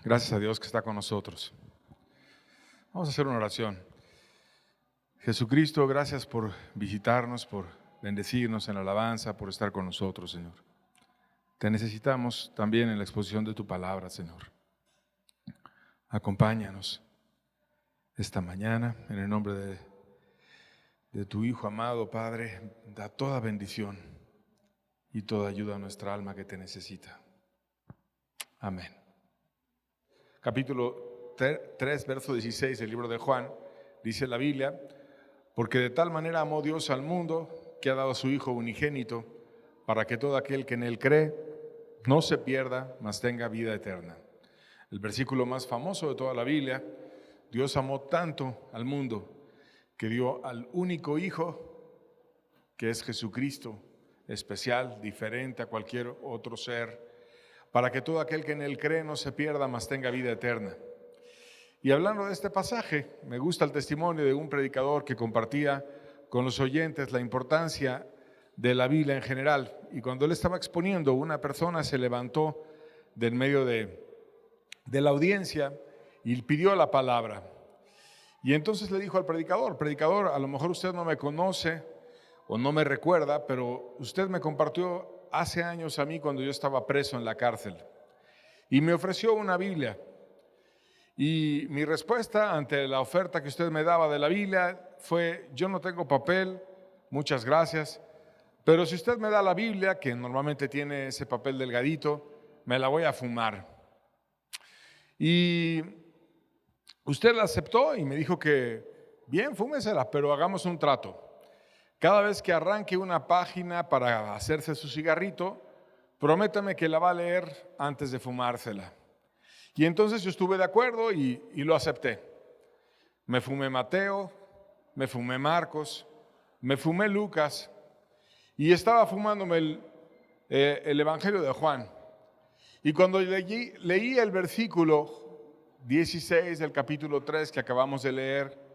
Gracias a Dios que está con nosotros. Vamos a hacer una oración. Jesucristo, gracias por visitarnos, por bendecirnos en la alabanza, por estar con nosotros, Señor. Te necesitamos también en la exposición de tu palabra, Señor. Acompáñanos esta mañana en el nombre de tu Hijo amado, Padre. Da toda bendición y toda ayuda a nuestra alma que te necesita. Amén. Capítulo 3, verso 16 del libro de Juan, dice la Biblia: porque de tal manera amó Dios al mundo que ha dado a su Hijo unigénito, para que todo aquel que en Él cree no se pierda, mas tenga vida eterna. El versículo más famoso de toda la Biblia. Dios amó tanto al mundo que dio al único Hijo, que es Jesucristo, especial, diferente a cualquier otro ser, para que todo aquel que en Él cree no se pierda, mas tenga vida eterna. Y hablando de este pasaje, me gusta el testimonio de un predicador que compartía con los oyentes la importancia de la Biblia en general. Y cuando él estaba exponiendo, una persona se levantó del medio de la audiencia y pidió la palabra. Y entonces le dijo al predicador: predicador, a lo mejor usted no me conoce o no me recuerda, pero usted me compartió hace años a mí cuando yo estaba preso en la cárcel y me ofreció una Biblia. Y mi respuesta ante la oferta que usted me daba de la Biblia fue: yo no tengo papel, muchas gracias, pero si usted me da la Biblia, que normalmente tiene ese papel delgadito, me la voy a fumar. Y usted la aceptó y me dijo que bien, fúmesela, pero hagamos un trato. Cada vez que arranque una página para hacerse su cigarrito, prométame que la va a leer antes de fumársela. Y entonces yo estuve de acuerdo y lo acepté. Me fumé Mateo, me fumé Marcos, me fumé Lucas y estaba fumándome el Evangelio de Juan. Y cuando leí el versículo 16 del capítulo 3 que acabamos de leer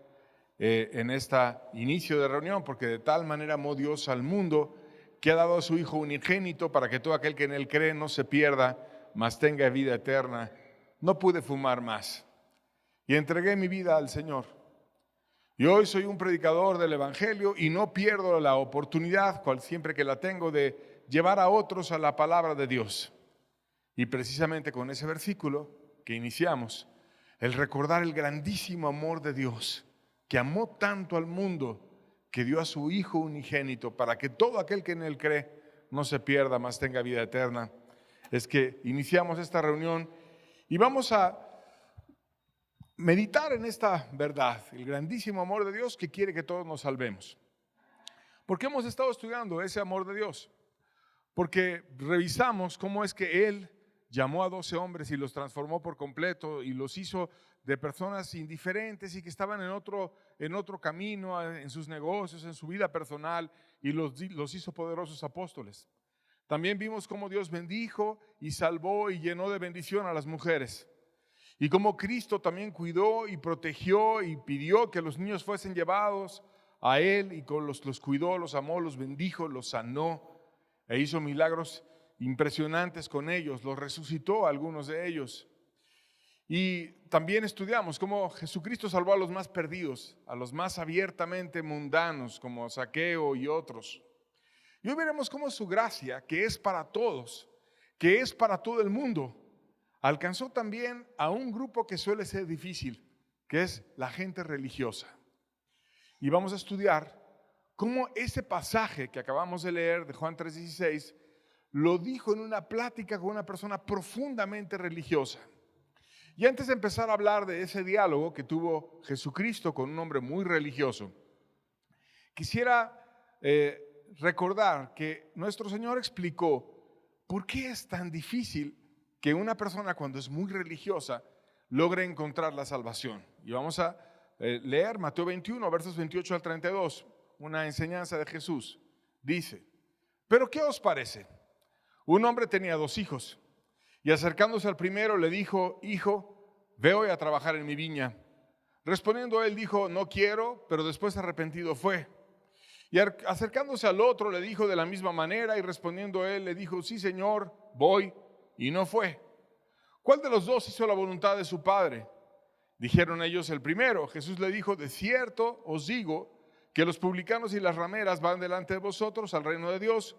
en este inicio de reunión, porque de tal manera amó Dios al mundo que ha dado a su Hijo unigénito para que todo aquel que en Él cree no se pierda, mas tenga vida eterna, no pude fumar más y entregué mi vida al Señor. Y hoy soy un predicador del Evangelio y no pierdo la oportunidad, cual siempre que la tengo, de llevar a otros a la palabra de Dios. Y precisamente con ese versículo que iniciamos, el recordar el grandísimo amor de Dios, que amó tanto al mundo, que dio a su Hijo unigénito, para que todo aquel que en Él cree no se pierda, mas tenga vida eterna. Es que iniciamos esta reunión y vamos a meditar en esta verdad, el grandísimo amor de Dios que quiere que todos nos salvemos. ¿Por qué hemos estado estudiando ese amor de Dios? Porque revisamos cómo es que Él llamó a 12 hombres y los transformó por completo y los hizo de personas indiferentes y que estaban en otro camino, en sus negocios, en su vida personal, y los hizo poderosos apóstoles. También vimos cómo Dios bendijo y salvó y llenó de bendición a las mujeres. Y cómo Cristo también cuidó y protegió y pidió que los niños fuesen llevados a Él, y los cuidó, los amó, los bendijo, los sanó e hizo milagros impresionantes con ellos, los resucitó a algunos de ellos. Y también estudiamos cómo Jesucristo salvó a los más perdidos, a los más abiertamente mundanos como Zaqueo y otros. Y hoy veremos cómo su gracia, que es para todos, que es para todo el mundo, alcanzó también a un grupo que suele ser difícil, que es la gente religiosa. Y vamos a estudiar cómo ese pasaje que acabamos de leer de Juan 3:16 lo dijo en una plática con una persona profundamente religiosa. Y antes de empezar a hablar de ese diálogo que tuvo Jesucristo con un hombre muy religioso, quisiera recordar que nuestro Señor explicó por qué es tan difícil que una persona, cuando es muy religiosa, logre encontrar la salvación. Y vamos a leer Mateo 21, versos 28 al 32, una enseñanza de Jesús. Dice: ¿pero qué os parece? Un hombre tenía 2 hijos, y acercándose al primero le dijo: hijo, ve hoy a trabajar en mi viña. Respondiendo él dijo: no quiero, pero después arrepentido fue. Y acercándose al otro le dijo de la misma manera, y respondiendo él le dijo: sí, Señor, voy, y no fue. ¿Cuál de los dos hizo la voluntad de su padre? Dijeron ellos, el primero. Jesús le dijo, de cierto os digo que los publicanos y las rameras van delante de vosotros al reino de Dios,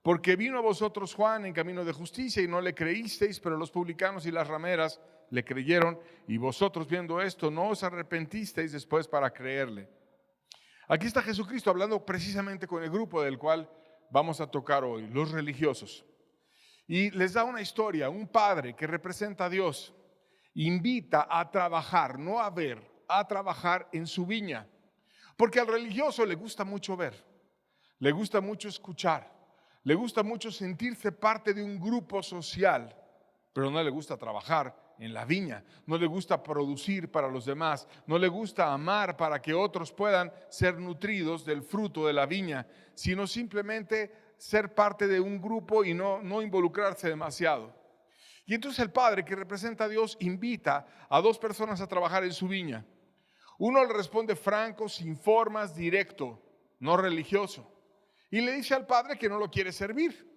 porque vino a vosotros Juan en camino de justicia y no le creísteis, pero los publicanos y las rameras le creyeron, y vosotros viendo esto no os arrepentisteis después para creerle. Aquí está Jesucristo hablando precisamente con el grupo del cual vamos a tocar hoy, los religiosos. Y les da una historia, un padre que representa a Dios, invita a trabajar, no a ver, a trabajar en su viña. Porque al religioso le gusta mucho ver, le gusta mucho escuchar, le gusta mucho sentirse parte de un grupo social, pero no le gusta trabajar en la viña, no le gusta producir para los demás, no le gusta amar para que otros puedan ser nutridos del fruto de la viña, sino simplemente ser parte de un grupo y no involucrarse demasiado. Y entonces el padre que representa a Dios invita a dos personas a trabajar en su viña. Uno le responde franco, sin formas, directo, no religioso. Y le dice al padre que no lo quiere servir.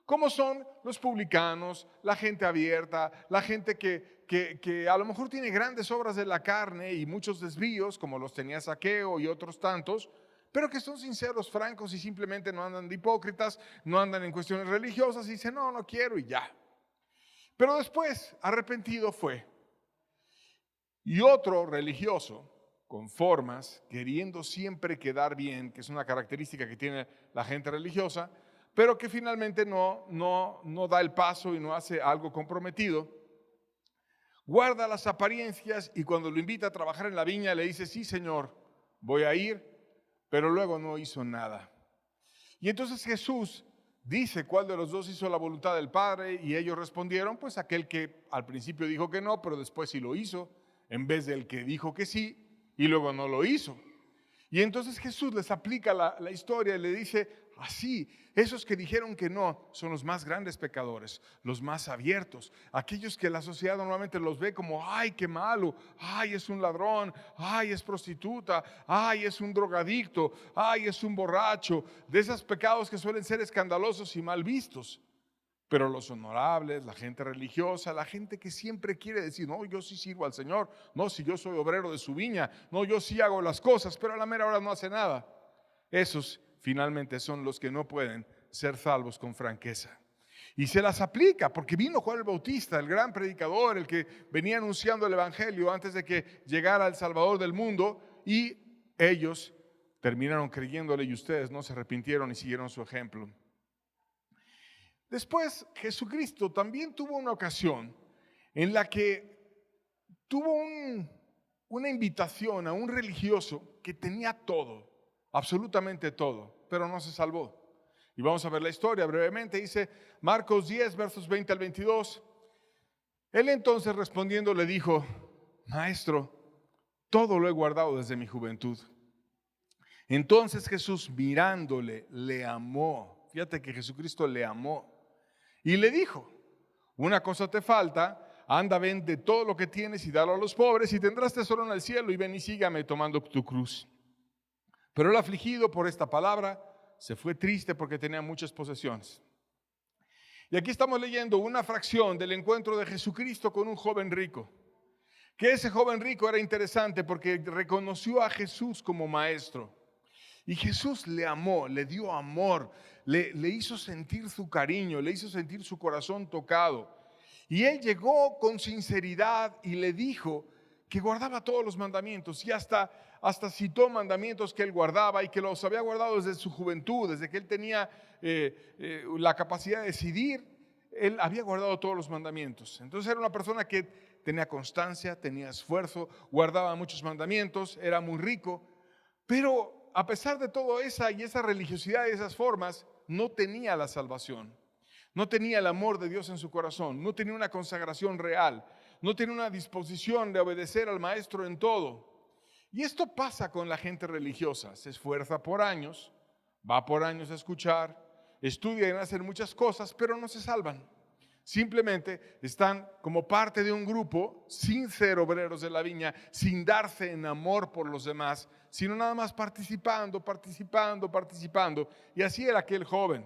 Como son los publicanos, la gente abierta, la gente que a lo mejor tiene grandes obras de la carne y muchos desvíos, como los tenía Zaqueo y otros tantos, pero que son sinceros, francos y simplemente no andan de hipócritas, no andan en cuestiones religiosas y dicen, no quiero y ya. Pero después, arrepentido fue. Y otro religioso, con formas, queriendo siempre quedar bien, que es una característica que tiene la gente religiosa, pero que finalmente no da el paso y no hace algo comprometido, guarda las apariencias y cuando lo invita a trabajar en la viña le dice, sí señor, voy a ir, pero luego no hizo nada. Y entonces Jesús dice cuál de los dos hizo la voluntad del Padre y ellos respondieron, pues aquel que al principio dijo que no, pero después sí lo hizo, en vez del que dijo que sí y luego no lo hizo. Y entonces Jesús les aplica la historia y le dice, así, esos que dijeron que no son los más grandes pecadores, los más abiertos, aquellos que la sociedad normalmente los ve como, ay, qué malo, ay, es un ladrón, ay, es prostituta, ay, es un drogadicto, ay, es un borracho, de esos pecados que suelen ser escandalosos y mal vistos. Pero los honorables, la gente religiosa, la gente que siempre quiere decir, no, yo sí sirvo al Señor, no, si yo soy obrero de su viña, no, yo sí hago las cosas, pero a la mera hora no hace nada. Esos finalmente son los que no pueden ser salvos con franqueza. Y se las aplica, porque vino Juan el Bautista, el gran predicador, el que venía anunciando el Evangelio antes de que llegara el Salvador del mundo, y ellos terminaron creyéndole y ustedes no se arrepintieron y siguieron su ejemplo. Después, Jesucristo también tuvo una ocasión en la que tuvo una invitación a un religioso que tenía todo, absolutamente todo, pero no se salvó. Y vamos a ver la historia brevemente. Dice Marcos 10, versos 20 al 22. Él entonces respondiendo le dijo, Maestro, todo lo he guardado desde mi juventud. Entonces Jesús mirándole, le amó. Fíjate que Jesucristo le amó. Y le dijo, una cosa te falta, anda, vende todo lo que tienes y dalo a los pobres y tendrás tesoro en el cielo y ven y sígame tomando tu cruz. Pero el afligido por esta palabra se fue triste porque tenía muchas posesiones. Y aquí estamos leyendo una fracción del encuentro de Jesucristo con un joven rico. Que ese joven rico era interesante porque reconoció a Jesús como maestro. Y Jesús le amó, le dio amor, le hizo sentir su cariño, le hizo sentir su corazón tocado. Y él llegó con sinceridad y le dijo que guardaba todos los mandamientos y hasta citó mandamientos que él guardaba y que los había guardado desde su juventud, desde que él tenía la capacidad de decidir, él había guardado todos los mandamientos. Entonces era una persona que tenía constancia, tenía esfuerzo, guardaba muchos mandamientos, era muy rico, pero a pesar de todo esa religiosidad y esas formas, no tenía la salvación. No tenía el amor de Dios en su corazón, no tenía una consagración real, no tenía una disposición de obedecer al maestro en todo. Y esto pasa con la gente religiosa, se esfuerza por años, va por años a escuchar, estudia y a hacer muchas cosas, pero no se salvan. Simplemente están como parte de un grupo sin ser obreros de la viña, sin darse en amor por los demás, sino nada más participando. Y así era aquel joven.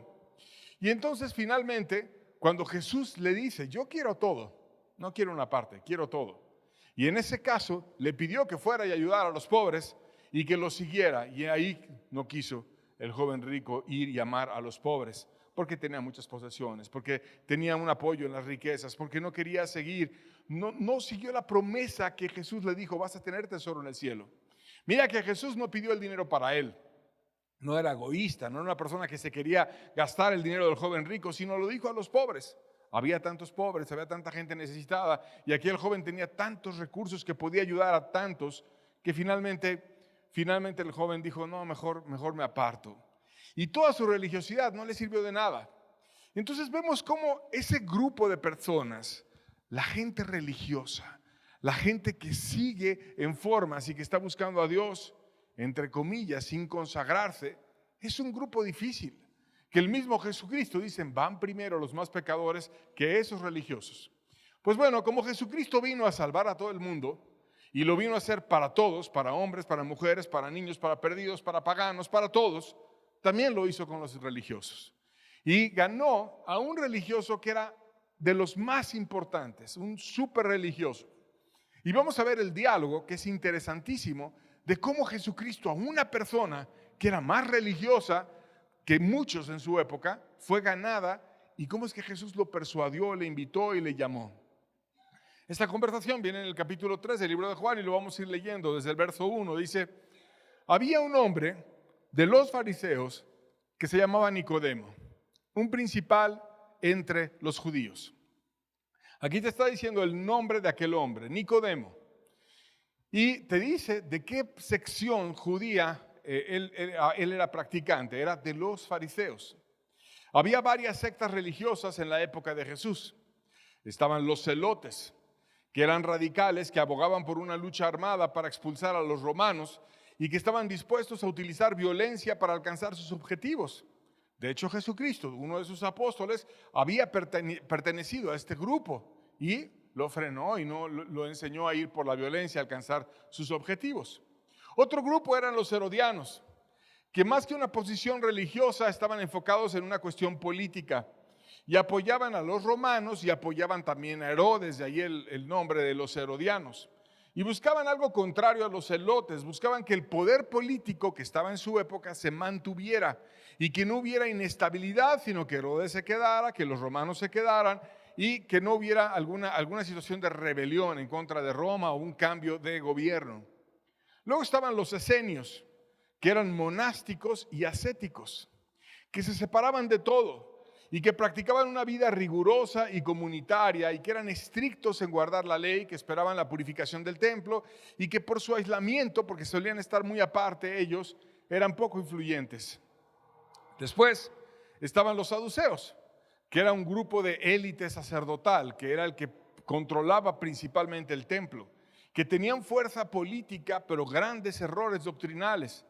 Y entonces finalmente, cuando Jesús le dice, yo quiero todo, no quiero una parte, quiero todo. Y en ese caso le pidió que fuera y ayudara a los pobres y que los siguiera. Y ahí no quiso el joven rico ir y amar a los pobres, porque tenía muchas posesiones, porque tenía un apoyo en las riquezas, porque no quería seguir, no siguió la promesa que Jesús le dijo: vas a tener tesoro en el cielo. Mira que Jesús no pidió el dinero para él. No era egoísta, no era una persona que se quería gastar el dinero del joven rico, sino lo dijo a los pobres. Había tantos pobres, había tanta gente necesitada, y aquí el joven tenía tantos recursos que podía ayudar a tantos, que finalmente el joven dijo: no, mejor me aparto. Y toda su religiosidad no le sirvió de nada. Entonces vemos cómo ese grupo de personas, la gente religiosa, la gente que sigue en formas y que está buscando a Dios, entre comillas, sin consagrarse, es un grupo difícil. Que el mismo Jesucristo, dicen, van primero los más pecadores que esos religiosos. Pues bueno, como Jesucristo vino a salvar a todo el mundo, y lo vino a hacer para todos, para hombres, para mujeres, para niños, para perdidos, para paganos, para todos, también lo hizo con los religiosos. Y ganó a un religioso que era de los más importantes, un súper religioso. Y vamos a ver el diálogo, que es interesantísimo, de cómo Jesucristo a una persona que era más religiosa que muchos en su época, fue ganada, y cómo es que Jesús lo persuadió, le invitó y le llamó. Esta conversación viene en el capítulo 3 del libro de Juan y lo vamos a ir leyendo desde el verso 1. Dice: había un hombre de los fariseos que se llamaba Nicodemo, un principal entre los judíos. Aquí te está diciendo el nombre de aquel hombre, Nicodemo. Y te dice de qué sección judía él era practicante, era de los fariseos. Había varias sectas religiosas en la época de Jesús. Estaban los celotes, que eran radicales, que abogaban por una lucha armada para expulsar a los romanos y que estaban dispuestos a utilizar violencia para alcanzar sus objetivos. De hecho, Jesucristo, uno de sus apóstoles, había pertenecido a este grupo y lo frenó y no lo enseñó a ir por la violencia a alcanzar sus objetivos. Otro grupo eran los herodianos, que más que una posición religiosa estaban enfocados en una cuestión política y apoyaban a los romanos y apoyaban también a Herodes, de ahí el nombre de los herodianos. Y buscaban algo contrario a los celotes, buscaban que el poder político que estaba en su época se mantuviera y que no hubiera inestabilidad, sino que Herodes se quedara, que los romanos se quedaran y que no hubiera alguna situación de rebelión en contra de Roma o un cambio de gobierno. Luego estaban los esenios, que eran monásticos y ascéticos, que se separaban de todo y que practicaban una vida rigurosa y comunitaria y que eran estrictos en guardar la ley, que esperaban la purificación del templo y que por su aislamiento, porque solían estar muy aparte ellos, eran poco influyentes. Después estaban los saduceos, que era un grupo de élite sacerdotal, que era el que controlaba principalmente el templo, que tenían fuerza política, pero grandes errores doctrinales,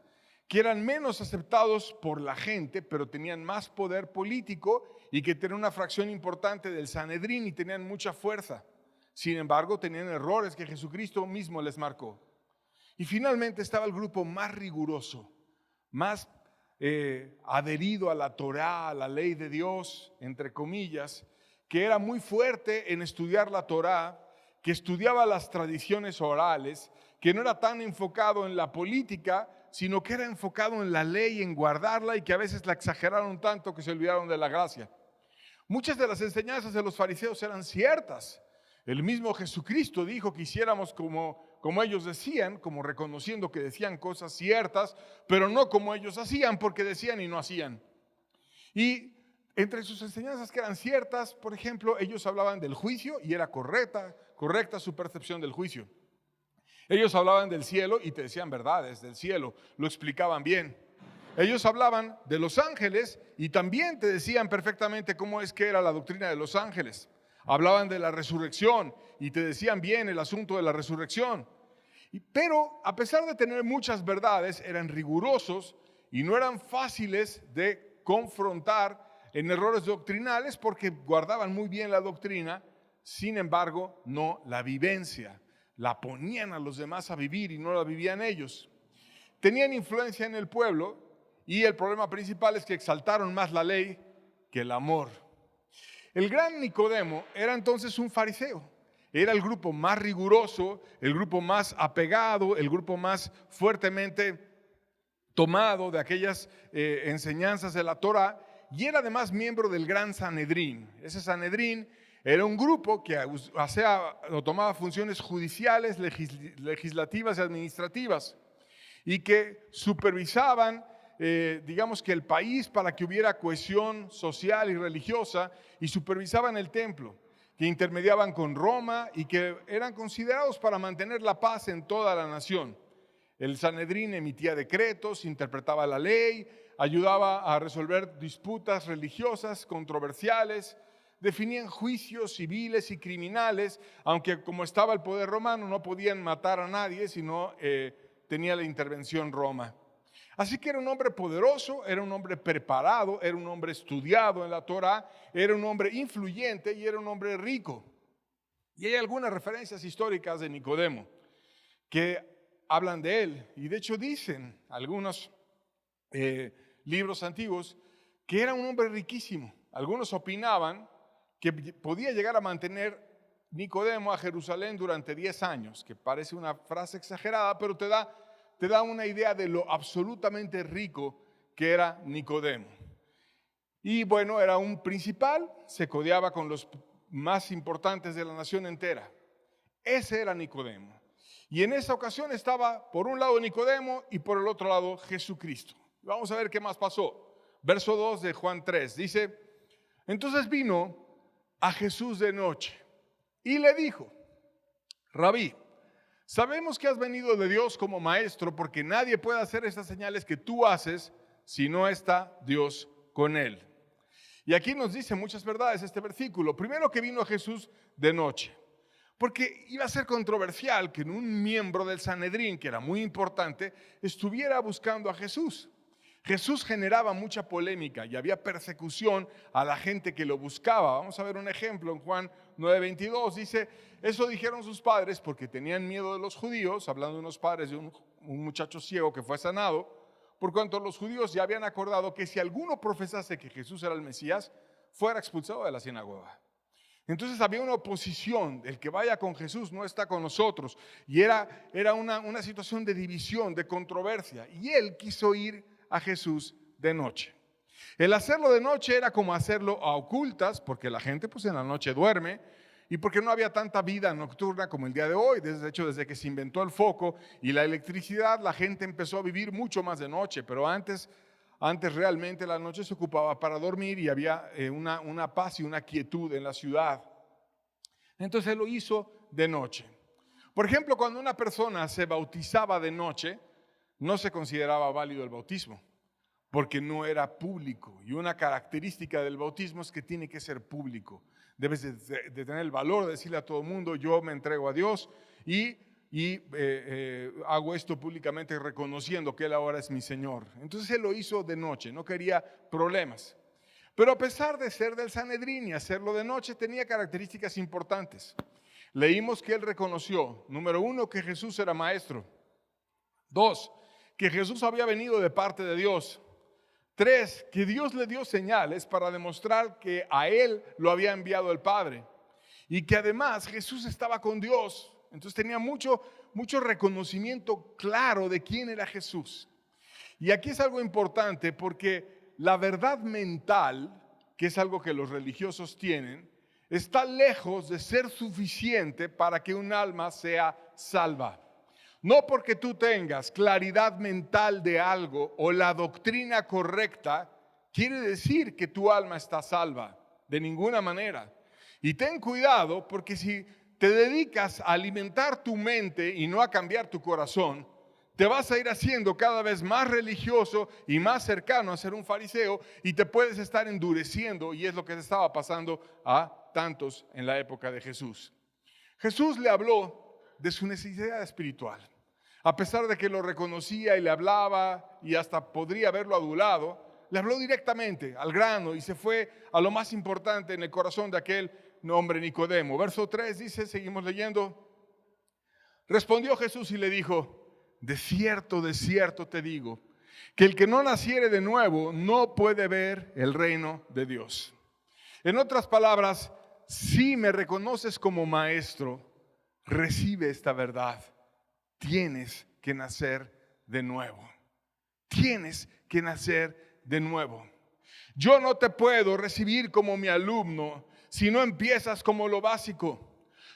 que eran menos aceptados por la gente, pero tenían más poder político y que tenían una fracción importante del Sanedrín y tenían mucha fuerza. Sin embargo, tenían errores que Jesucristo mismo les marcó. Y finalmente estaba el grupo más riguroso, más adherido a la Torá, a la ley de Dios, entre comillas, que era muy fuerte en estudiar la Torá, que estudiaba las tradiciones orales, que no era tan enfocado en la política, sino que era enfocado en la ley, en guardarla, y que a veces la exageraron tanto que se olvidaron de la gracia. Muchas de las enseñanzas de los fariseos eran ciertas. El mismo Jesucristo dijo que hiciéramos como ellos decían, como reconociendo que decían cosas ciertas, pero no como ellos hacían, porque decían y no hacían. Y entre sus enseñanzas que eran ciertas, por ejemplo, ellos hablaban del juicio y era correcta su percepción del juicio. Ellos hablaban del cielo y te decían verdades del cielo, lo explicaban bien. Ellos hablaban de los ángeles y también te decían perfectamente cómo es que era la doctrina de los ángeles. Hablaban de la resurrección y te decían bien el asunto de la resurrección. Pero a pesar de tener muchas verdades, eran rigurosos y no eran fáciles de confrontar en errores doctrinales porque guardaban muy bien la doctrina, sin embargo, no la vivencia. La ponían a los demás a vivir y no la vivían ellos. Tenían influencia en el pueblo y el problema principal es que exaltaron más la ley que el amor. El gran Nicodemo era entonces un fariseo Era el grupo más riguroso, el grupo más apegado, el grupo más fuertemente tomado de aquellas enseñanzas de la Torá, y era además miembro del Gran Sanedrín. Ese Sanedrín era un grupo que tomaba funciones judiciales, legislativas y administrativas, y que supervisaban, digamos que el país para que hubiera cohesión social y religiosa, y supervisaban el templo, que intermediaban con Roma y que eran considerados para mantener la paz en toda la nación. El Sanedrín emitía decretos, interpretaba la ley, ayudaba a resolver disputas religiosas controversiales, definían juicios civiles y criminales, aunque como estaba el poder romano no podían matar a nadie, sino tenía la intervención Roma. Así que era un hombre poderoso, era un hombre preparado, era un hombre estudiado en la Torá, era un hombre influyente y era un hombre rico. Y hay algunas referencias históricas de Nicodemo que hablan de él, y de hecho dicen algunos libros antiguos que era un hombre riquísimo. Algunos opinaban que podía llegar a mantener Nicodemo a Jerusalén durante 10 años, que parece una frase exagerada, pero te da una idea de lo absolutamente rico que era Nicodemo. Y bueno, era un principal, se codeaba con los más importantes de la nación entera. Ese era Nicodemo. Y en esa ocasión estaba por un lado Nicodemo y por el otro lado Jesucristo. Vamos a ver qué más pasó. Verso 2 de Juan 3 dice: entonces vino a Jesús de noche y le dijo: Rabí, sabemos que has venido de Dios como maestro, porque nadie puede hacer estas señales que tú haces si no está Dios con él. Y aquí nos dice muchas verdades este versículo. Primero, que vino a Jesús de noche, porque iba a ser controversial que un miembro del Sanedrín, que era muy importante, estuviera buscando a Jesús. Jesús generaba mucha polémica y había persecución a la gente que lo buscaba. Vamos a ver un ejemplo en Juan 9:22. Dice: eso dijeron sus padres porque tenían miedo de los judíos, hablando de unos padres de un muchacho ciego que fue sanado, por cuanto los judíos ya habían acordado que si alguno profesase que Jesús era el Mesías, fuera expulsado de la sinagoga. Entonces había una oposición: el que vaya con Jesús no está con nosotros. Y era una situación de división, de controversia. Y él quiso ir a Jesús de noche. El hacerlo de noche era como hacerlo a ocultas, porque la gente pues en la noche duerme, y porque no había tanta vida nocturna como el día de hoy. De hecho, desde que se inventó el foco y la electricidad, la gente empezó a vivir mucho más de noche. Pero antes realmente la noche se ocupaba para dormir y había una paz y una quietud en la ciudad. Entonces él lo hizo de noche. Por ejemplo, cuando una persona se bautizaba de noche, no se consideraba válido el bautismo, porque no era público. Y una característica del bautismo es que tiene que ser público. Debes de tener el valor de decirle a todo el mundo: yo me entrego a Dios y hago esto públicamente, reconociendo que Él ahora es mi Señor. Entonces Él lo hizo de noche, no quería problemas. Pero a pesar de ser del Sanedrín y hacerlo de noche, tenía características importantes. Leímos que Él reconoció, número 1, que Jesús era maestro. 2, que Jesús había venido de parte de Dios. 3, que Dios le dio señales para demostrar que a él lo había enviado el Padre. Y que además Jesús estaba con Dios. Entonces tenía mucho reconocimiento claro de quién era Jesús. Y aquí es algo importante, porque la verdad mental, que es algo que los religiosos tienen, está lejos de ser suficiente para que un alma sea salva. No porque tú tengas claridad mental de algo o la doctrina correcta, quiere decir que tu alma está salva. De ninguna manera. Y ten cuidado, porque si te dedicas a alimentar tu mente y no a cambiar tu corazón, te vas a ir haciendo cada vez más religioso y más cercano a ser un fariseo, y te puedes estar endureciendo, y es lo que se estaba pasando a tantos en la época de Jesús. Jesús le habló de su necesidad espiritual. A pesar de que lo reconocía y le hablaba y hasta podría haberlo adulado, le habló directamente al grano y se fue a lo más importante en el corazón de aquel hombre Nicodemo. Verso 3 dice, seguimos leyendo: respondió Jesús y le dijo: de cierto te digo, que el que no naciere de nuevo no puede ver el reino de Dios. En otras palabras, si me reconoces como maestro, recibe esta verdad. Tienes que nacer de nuevo. Tienes que nacer de nuevo. Yo no te puedo recibir como mi alumno si no empiezas como lo básico.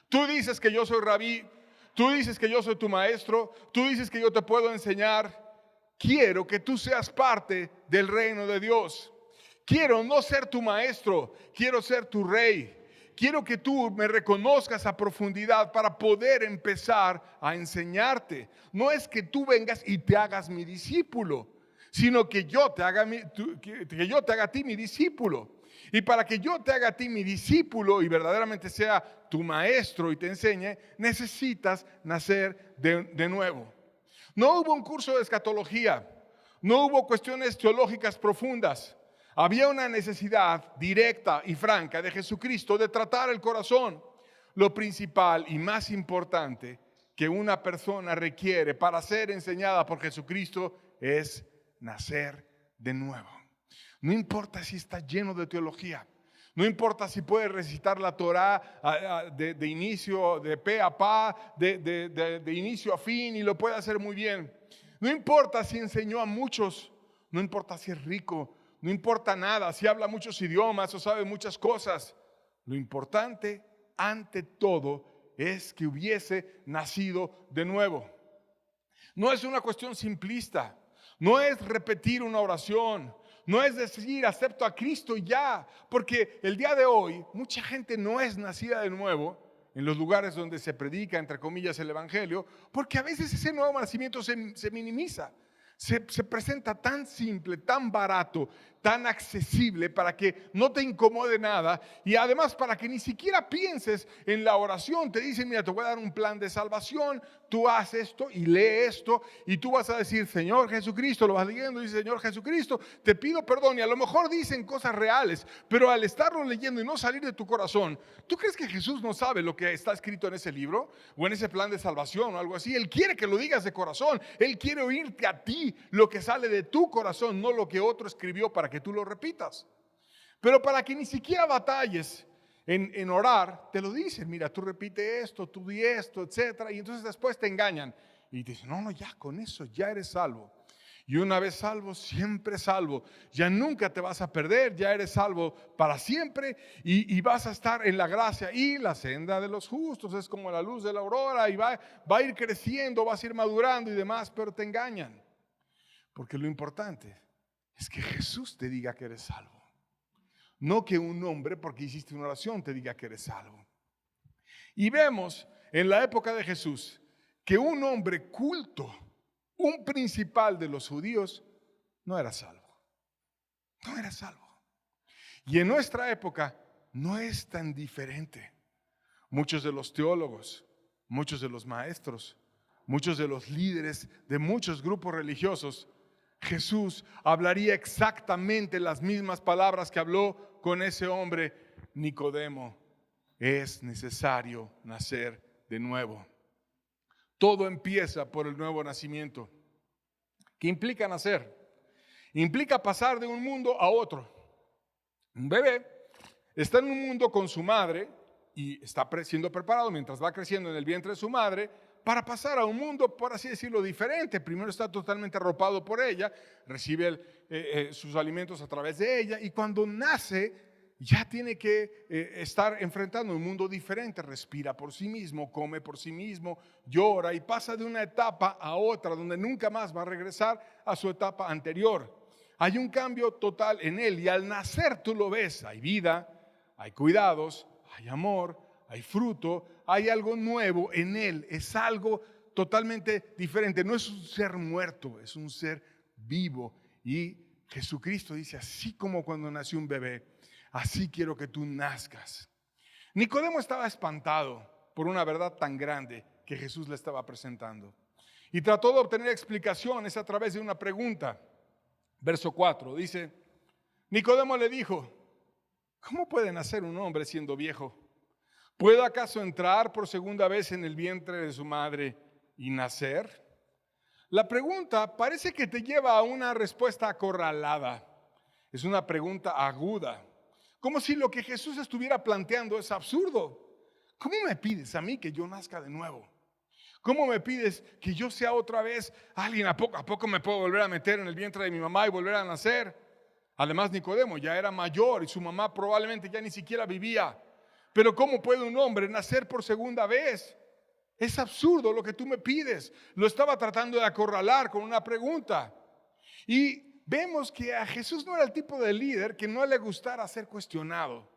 Tú dices que yo soy rabí, tú dices que yo soy tu maestro, tú dices que yo te puedo enseñar. Quiero que tú seas parte del reino de Dios. Quiero no ser tu maestro, quiero ser tu rey. Quiero que tú me reconozcas a profundidad para poder empezar a enseñarte. No es que tú vengas y te hagas mi discípulo, sino que yo te haga a ti mi discípulo. Y para que yo te haga a ti mi discípulo y verdaderamente sea tu maestro y te enseñe, necesitas nacer de nuevo. No hubo un curso de escatología, no hubo cuestiones teológicas profundas. Había una necesidad directa y franca de Jesucristo de tratar el corazón. Lo principal y más importante que una persona requiere para ser enseñada por Jesucristo es nacer de nuevo. No importa si está lleno de teología, no importa si puede recitar la Torá de inicio, de pe a pa, de inicio a fin, y lo puede hacer muy bien. No importa si enseñó a muchos, no importa si es rico, no importa nada, si habla muchos idiomas o sabe muchas cosas. Lo importante, ante todo, es que hubiese nacido de nuevo. No es una cuestión simplista, no es repetir una oración, no es decir acepto a Cristo y ya, porque el día de hoy mucha gente no es nacida de nuevo en los lugares donde se predica, entre comillas, el evangelio, porque a veces ese nuevo nacimiento se minimiza. Se presenta tan simple, tan barato, tan accesible para que no te incomode nada y además para que ni siquiera pienses en la oración. Te dicen, mira, te voy a dar un plan de salvación, tú haces esto y lee esto y tú vas a decir, Señor Jesucristo, lo vas leyendo y dice, Señor Jesucristo, te pido perdón. Y a lo mejor dicen cosas reales, pero al estarlo leyendo y no salir de tu corazón, ¿tú crees que Jesús no sabe lo que está escrito en ese libro o en ese plan de salvación o algo así? Él quiere que lo digas de corazón, Él quiere oírte a ti lo que sale de tu corazón, no lo que otro escribió para que tú lo repitas. Pero para que ni siquiera batalles en orar, te lo dicen, mira, tú repite esto, tú di esto, etcétera, y entonces después te engañan y te dicen, no, ya con eso ya eres salvo. Y una vez salvo, siempre salvo. Ya nunca te vas a perder, ya eres salvo para siempre y vas a estar en la gracia. Y la senda de los justos es como la luz de la aurora y va a ir creciendo, vas a ir madurando y demás, pero te engañan. Porque lo importante es que Jesús te diga que eres salvo. No que un hombre, porque hiciste una oración, te diga que eres salvo. Y vemos en la época de Jesús que un hombre culto, un principal de los judíos, no era salvo. No era salvo. Y en nuestra época no es tan diferente. Muchos de los teólogos, muchos de los maestros, muchos de los líderes de muchos grupos religiosos, Jesús hablaría exactamente las mismas palabras que habló con ese hombre Nicodemo. Es necesario nacer de nuevo. Todo empieza por el nuevo nacimiento. ¿Qué implica nacer? Implica pasar de un mundo a otro. Un bebé está en un mundo con su madre y está siendo preparado mientras va creciendo en el vientre de su madre para pasar a un mundo, por así decirlo, diferente. Primero está totalmente arropado por ella, recibe sus alimentos a través de ella y cuando nace ya tiene que estar enfrentando un mundo diferente. Respira por sí mismo, come por sí mismo, llora y pasa de una etapa a otra donde nunca más va a regresar a su etapa anterior. Hay un cambio total en él y al nacer tú lo ves, hay vida, hay cuidados, hay amor, hay fruto, hay algo nuevo en él, es algo totalmente diferente, no es un ser muerto, es un ser vivo. Y Jesucristo dice, así como cuando nació un bebé, así quiero que tú nazcas. Nicodemo estaba espantado por una verdad tan grande que Jesús le estaba presentando y trató de obtener explicaciones a través de una pregunta. Verso 4 dice, Nicodemo le dijo, ¿cómo puede nacer un hombre siendo viejo? ¿Puede acaso entrar por segunda vez en el vientre de su madre y nacer? La pregunta parece que te lleva a una respuesta acorralada. Es una pregunta aguda, como si lo que Jesús estuviera planteando es absurdo. ¿cómo me pides a mí que yo nazca de nuevo? ¿Cómo me pides que yo sea otra vez alguien? ¿A poco me puedo volver a meter en el vientre de mi mamá y volver a nacer? Además, Nicodemo ya era mayor y su mamá probablemente ya ni siquiera vivía. Pero ¿cómo puede un hombre nacer por segunda vez? Es absurdo lo que tú me pides. Lo estaba tratando de acorralar con una pregunta. Y vemos que a Jesús no era el tipo de líder que no le gustara ser cuestionado.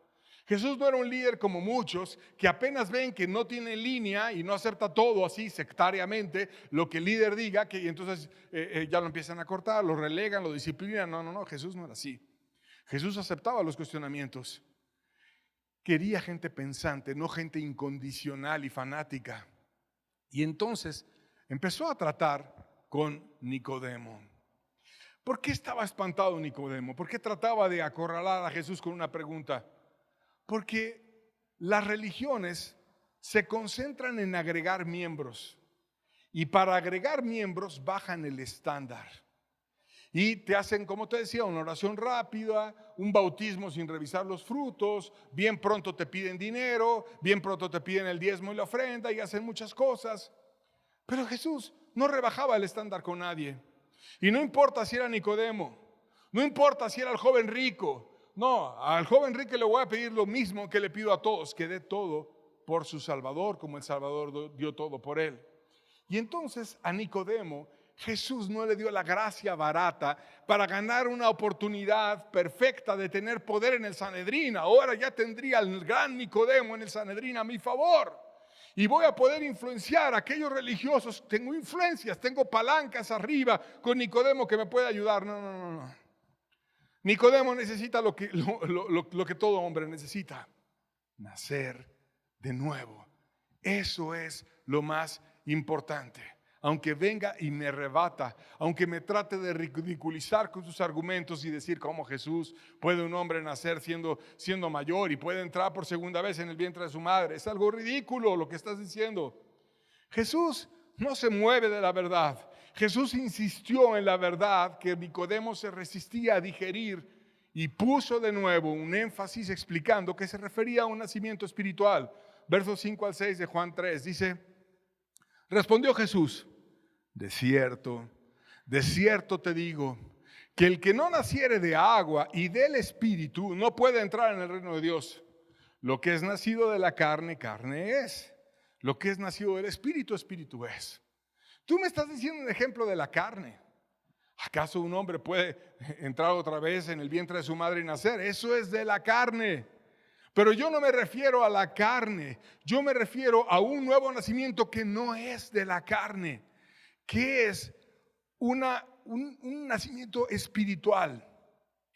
Jesús no era un líder como muchos que apenas ven que no tiene línea y no acepta todo así sectariamente lo que el líder diga, que entonces ya lo empiezan a cortar, lo relegan, lo disciplinan. No, Jesús no era así. Jesús aceptaba los cuestionamientos. Quería gente pensante, no gente incondicional y fanática. Y entonces empezó a tratar con Nicodemo. ¿Por qué estaba espantado Nicodemo? ¿Por qué trataba de acorralar a Jesús con una pregunta? Porque las religiones se concentran en agregar miembros y para agregar miembros bajan el estándar y te hacen, como te decía, una oración rápida, un bautismo sin revisar los frutos, bien pronto te piden dinero, bien pronto te piden el diezmo y la ofrenda y hacen muchas cosas. Pero Jesús no rebajaba el estándar con nadie. Y no importa si era Nicodemo, no importa si era el joven rico. No, al joven rico le voy a pedir lo mismo que le pido a todos, que dé todo por su Salvador, como el Salvador dio todo por él. Y entonces a Nicodemo Jesús no le dio la gracia barata para ganar una oportunidad perfecta de tener poder en el Sanedrín. Ahora ya tendría el gran Nicodemo en el Sanedrín a mi favor. Y voy a poder influenciar a aquellos religiosos. Tengo influencias, tengo palancas arriba con Nicodemo que me puede ayudar. No. Nicodemo necesita lo que todo hombre necesita: nacer de nuevo. Eso es lo más importante. Aunque venga y me rebata, aunque me trate de ridiculizar con sus argumentos y decir cómo Jesús puede un hombre nacer siendo mayor y puede entrar por segunda vez en el vientre de su madre, es algo ridículo lo que estás diciendo. Jesús no se mueve de la verdad. Jesús insistió en la verdad que Nicodemo se resistía a digerir y puso de nuevo un énfasis explicando que se refería a un nacimiento espiritual. Versos 5 al 6 de Juan 3 dice: respondió Jesús: de cierto te digo, que el que no naciere de agua y del Espíritu no puede entrar en el reino de Dios. Lo que es nacido de la carne, carne es. Lo que es nacido del Espíritu, Espíritu es. Tú me estás diciendo un ejemplo de la carne. ¿Acaso un hombre puede entrar otra vez en el vientre de su madre y nacer? Eso es de la carne. Pero yo no me refiero a la carne, yo me refiero a un nuevo nacimiento que no es de la carne, que es un nacimiento espiritual,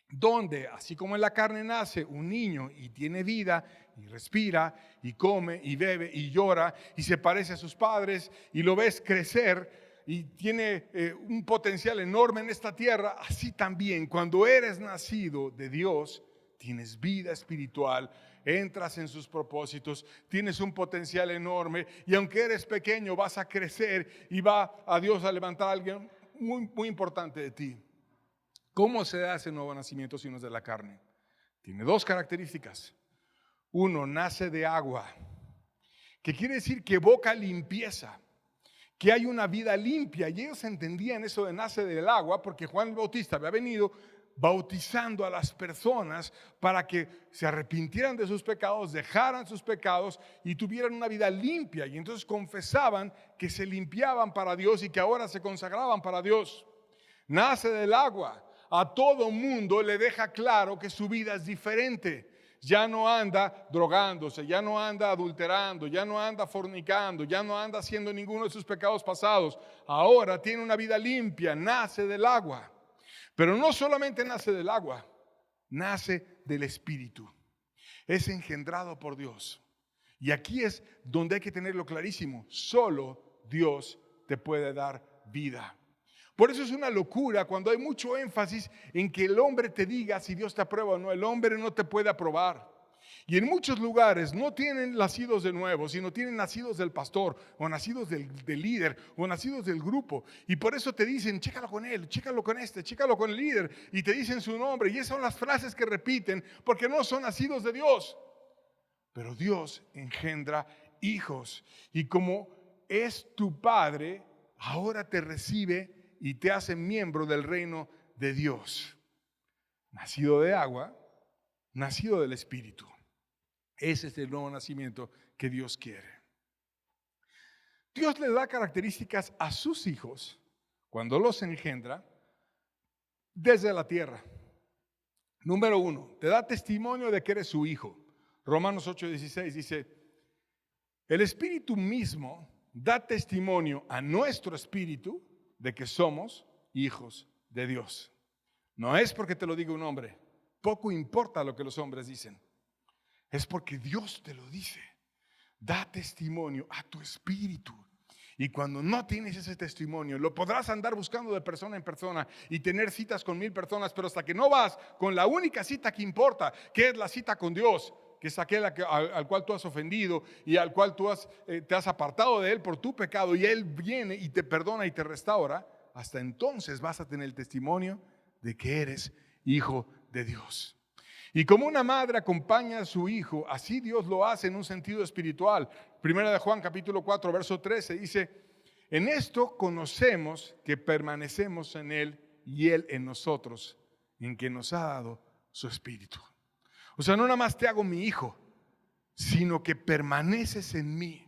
donde así como en la carne nace un niño y tiene vida y respira y come y bebe y llora y se parece a sus padres y lo ves crecer y tiene un potencial enorme en esta tierra, así también cuando eres nacido de Dios tienes vida espiritual, entras en sus propósitos, tienes un potencial enorme y aunque eres pequeño vas a crecer y va a Dios a levantar a alguien muy importante de ti. ¿Cómo se da ese nuevo nacimiento si no es de la carne? Tiene dos características. Uno, nace de agua, que quiere decir que evoca limpieza, que hay una vida limpia. Y ellos entendían eso de nace del agua porque Juan el Bautista había venido bautizando a las personas para que se arrepintieran de sus pecados, dejaran sus pecados y tuvieran una vida limpia. Y entonces confesaban que se limpiaban para Dios y que ahora se consagraban para Dios. Nace del agua. A todo mundo le deja claro que su vida es diferente. Ya no anda drogándose, ya no anda adulterando, ya no anda fornicando, ya no anda haciendo ninguno de sus pecados pasados. Ahora tiene una vida limpia, nace del agua. Pero no solamente nace del agua, nace del Espíritu. Es engendrado por Dios. Y aquí es donde hay que tenerlo clarísimo. Solo Dios te puede dar vida. Por eso es una locura cuando hay mucho énfasis en que el hombre te diga si Dios te aprueba o no. El hombre no te puede aprobar. Y en muchos lugares no tienen nacidos de nuevo, sino tienen nacidos del pastor, o nacidos del líder, o nacidos del grupo. Y por eso te dicen, chécalo con él, chécalo con este, chécalo con el líder. Y te dicen su nombre. Y esas son las frases que repiten, porque no son nacidos de Dios. Pero Dios engendra hijos. Y como es tu Padre, ahora te recibe y te hace miembro del reino de Dios. Nacido de agua, nacido del Espíritu. Ese es el nuevo nacimiento que Dios quiere. Dios le da características a sus hijos cuando los engendra desde la tierra. Número 1, te da testimonio de que eres su hijo. Romanos 8:16 dice, el Espíritu mismo da testimonio a nuestro espíritu de que somos hijos de Dios. No es porque te lo diga un hombre, poco importa lo que los hombres dicen. Es porque Dios te lo dice. Da testimonio a tu espíritu. Y cuando no tienes ese testimonio, lo podrás andar buscando de persona en persona y tener citas con 1000 personas, pero hasta que no vas con la única cita que importa, que es la cita con Dios, que es aquel al cual tú has ofendido y al cual tú te has apartado de Él por tu pecado, y Él viene y te perdona y te restaura, hasta entonces vas a tener el testimonio de que eres hijo de Dios. Y como una madre acompaña a su hijo, así Dios lo hace en un sentido espiritual. Primera de Juan capítulo 4, verso 13 dice, en esto conocemos que permanecemos en Él y Él en nosotros, en que nos ha dado su espíritu. O sea, no nada más te hago mi hijo, sino que permaneces en mí.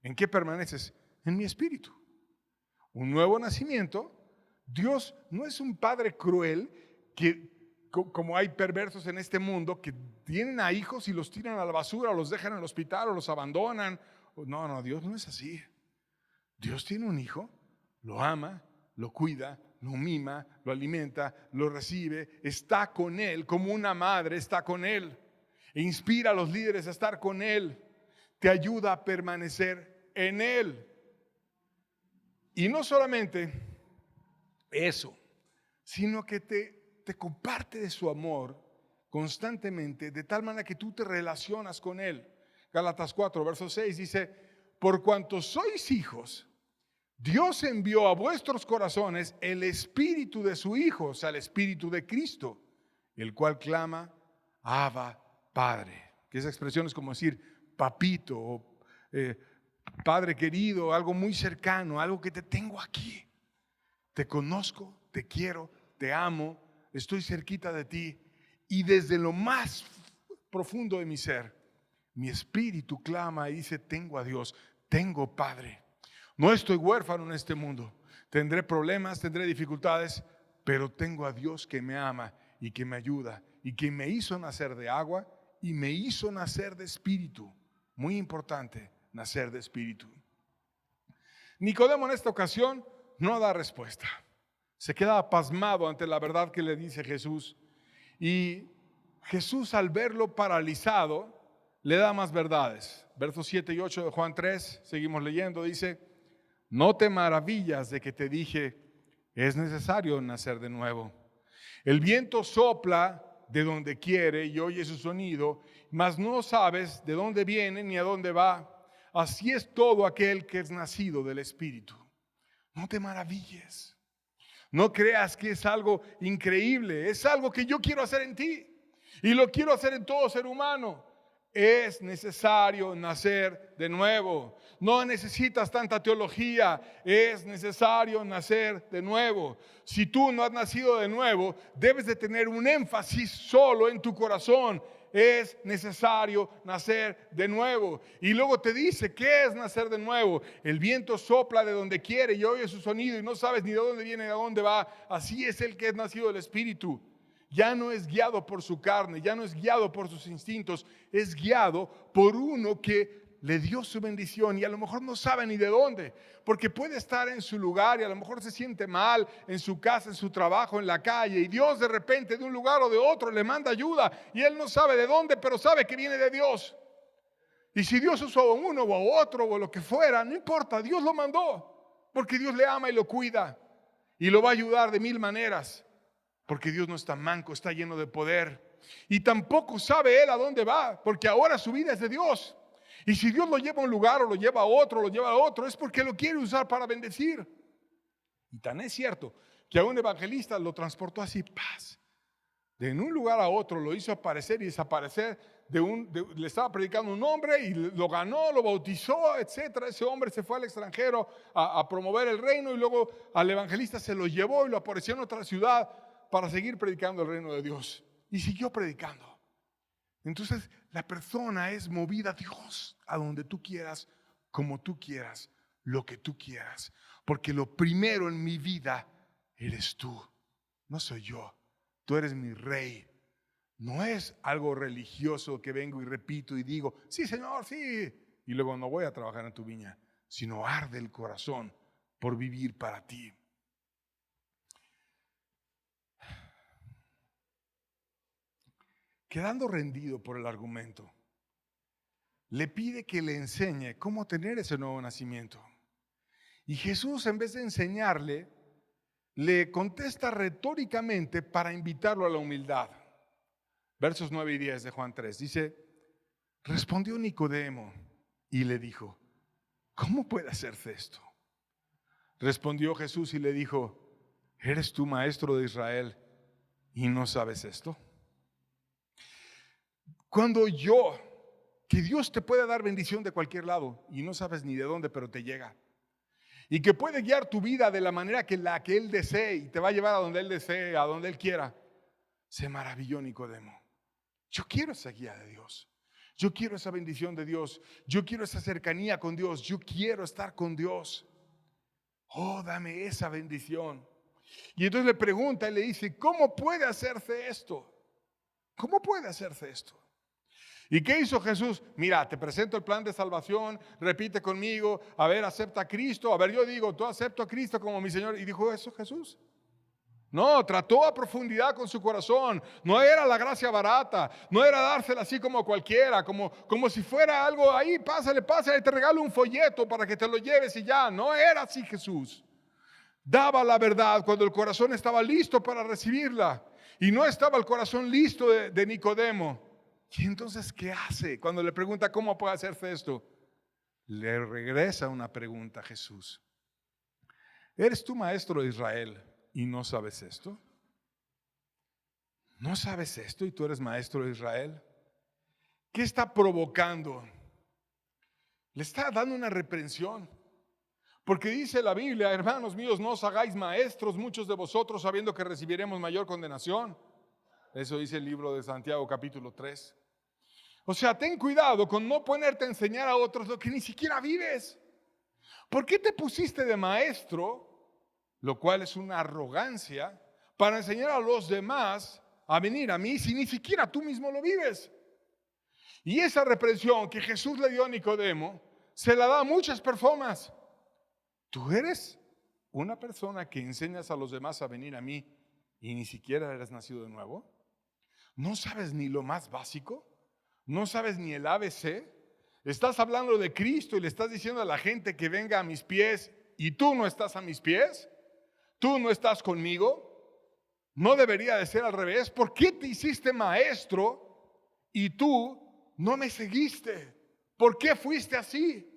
¿En qué permaneces? En mi espíritu. Un nuevo nacimiento. Dios no es un padre cruel que, como hay perversos en este mundo, que tienen a hijos y los tiran a la basura, o los dejan en el hospital, o los abandonan. No, Dios no es así. Dios tiene un hijo, lo ama, lo cuida, lo mima, lo alimenta, lo recibe, está con él, como una madre está con él. E inspira a los líderes a estar con él. Te ayuda a permanecer en él. Y no solamente eso, sino que te comparte de su amor constantemente, de tal manera que tú te relacionas con Él. Gálatas 4, verso 6 dice, por cuanto sois hijos, Dios envió a vuestros corazones el espíritu de su Hijo, o sea, el espíritu de Cristo, el cual clama, Abba, Padre. Que esa expresión es como decir papito o Padre querido, algo muy cercano, algo que te tengo aquí. Te conozco, te quiero, te amo, estoy cerquita de ti, y desde lo más profundo de mi ser, mi espíritu clama y dice, tengo a Dios, tengo Padre. No estoy huérfano en este mundo, tendré problemas, tendré dificultades, pero tengo a Dios que me ama y que me ayuda y que me hizo nacer de agua y me hizo nacer de espíritu. Muy importante, nacer de espíritu. Nicodemo en esta ocasión no da respuesta. Se queda pasmado ante la verdad que le dice Jesús. Y Jesús, al verlo paralizado, le da más verdades. Versos 7 y 8 de Juan 3, seguimos leyendo, dice, no te maravillas de que te dije, es necesario nacer de nuevo. El viento sopla de donde quiere y oye su sonido, mas no sabes de dónde viene ni a dónde va. Así es todo aquel que es nacido del Espíritu. No te maravilles. No creas que es algo increíble. Es algo que yo quiero hacer en ti. Y lo quiero hacer en todo ser humano. Es necesario nacer de nuevo. No necesitas tanta teología. Es necesario nacer de nuevo. Si tú no has nacido de nuevo, debes de tener un énfasis solo en tu corazón. Es necesario nacer de nuevo. Y luego te dice, ¿qué es nacer de nuevo? El viento sopla de donde quiere y oye su sonido y no sabes ni de dónde viene ni a dónde va. Así es el que es nacido del Espíritu. Ya no es guiado por su carne, ya no es guiado por sus instintos, es guiado por uno que le dio su bendición y a lo mejor no sabe ni de dónde, porque puede estar en su lugar y a lo mejor se siente mal en su casa, en su trabajo, en la calle, y Dios de repente de un lugar o de otro le manda ayuda y él no sabe de dónde, pero sabe que viene de Dios. Y si Dios usó a uno o a otro o lo que fuera, no importa, Dios lo mandó, porque Dios le ama y lo cuida y lo va a ayudar de 1000 maneras. Porque Dios no está manco, está lleno de poder. Y tampoco sabe él a dónde va, porque ahora su vida es de Dios. Y si Dios lo lleva a un lugar o lo lleva a otro, es porque lo quiere usar para bendecir. Y tan es cierto que a un evangelista lo transportó así, paz, de en un lugar a otro lo hizo aparecer y desaparecer. Le estaba predicando un hombre y lo ganó, lo bautizó, etc. Ese hombre se fue al extranjero a promover el reino y luego al evangelista se lo llevó y lo apareció en otra ciudad para seguir predicando el reino de Dios. Y siguió predicando. Entonces la persona es movida a Dios a donde tú quieras, como tú quieras, lo que tú quieras. Porque lo primero en mi vida eres tú, no soy yo. Tú eres mi rey. No es algo religioso que vengo y repito y digo, sí, Señor, sí. Y luego no voy a trabajar en tu viña, sino arde el corazón por vivir para ti. Quedando rendido por el argumento, le pide que le enseñe cómo tener ese nuevo nacimiento. Y Jesús, en vez de enseñarle, le contesta retóricamente para invitarlo a la humildad. Versos 9 y 10 de Juan 3. Dice, respondió Nicodemo y le dijo, ¿cómo puede hacerse esto? Respondió Jesús y le dijo, ¿eres tú maestro de Israel y no sabes esto? Cuando que Dios te puede dar bendición de cualquier lado y no sabes ni de dónde, pero te llega. Y que puede guiar tu vida de la manera que Él desee y te va a llevar a donde Él desee, a donde Él quiera. Se maravilló Nicodemo. Yo quiero esa guía de Dios. Yo quiero esa bendición de Dios. Yo quiero esa cercanía con Dios. Yo quiero estar con Dios. Oh, dame esa bendición. Y entonces le pregunta y le dice, ¿cómo puede hacerse esto? ¿Cómo puede hacerse esto? ¿Y qué hizo Jesús? Mira, te presento el plan de salvación, repite conmigo, a ver, acepta a Cristo. A ver, yo digo, tú acepto a Cristo como mi Señor. ¿Y dijo eso Jesús? No, trató a profundidad con su corazón. No era la gracia barata, no era dársela así como cualquiera, como si fuera algo ahí, pásale, te regalo un folleto para que te lo lleves y ya. No era así Jesús. Daba la verdad cuando el corazón estaba listo para recibirla y no estaba el corazón listo de Nicodemo. ¿Y entonces qué hace? Cuando le pregunta cómo puede hacerse esto, le regresa una pregunta a Jesús. ¿Eres tú maestro de Israel y no sabes esto? ¿No sabes esto y tú eres maestro de Israel? ¿Qué está provocando? Le está dando una reprensión. Porque dice la Biblia, hermanos míos, no os hagáis maestros muchos de vosotros sabiendo que recibiremos mayor condenación. Eso dice el libro de Santiago capítulo 3. O sea, ten cuidado con no ponerte a enseñar a otros lo que ni siquiera vives. ¿Por qué te pusiste de maestro, lo cual es una arrogancia, para enseñar a los demás a venir a mí si ni siquiera tú mismo lo vives? Y esa reprensión que Jesús le dio a Nicodemo se la da a muchas personas. Tú eres una persona que enseñas a los demás a venir a mí y ni siquiera eres nacido de nuevo. ¿No sabes ni lo más básico? ¿No sabes ni el ABC? Estás hablando de Cristo y le estás diciendo a la gente que venga a mis pies y tú no estás a mis pies. ¿Tú no estás conmigo? ¿No debería de ser al revés? ¿Por qué te hiciste maestro y tú no me seguiste? ¿Por qué fuiste así?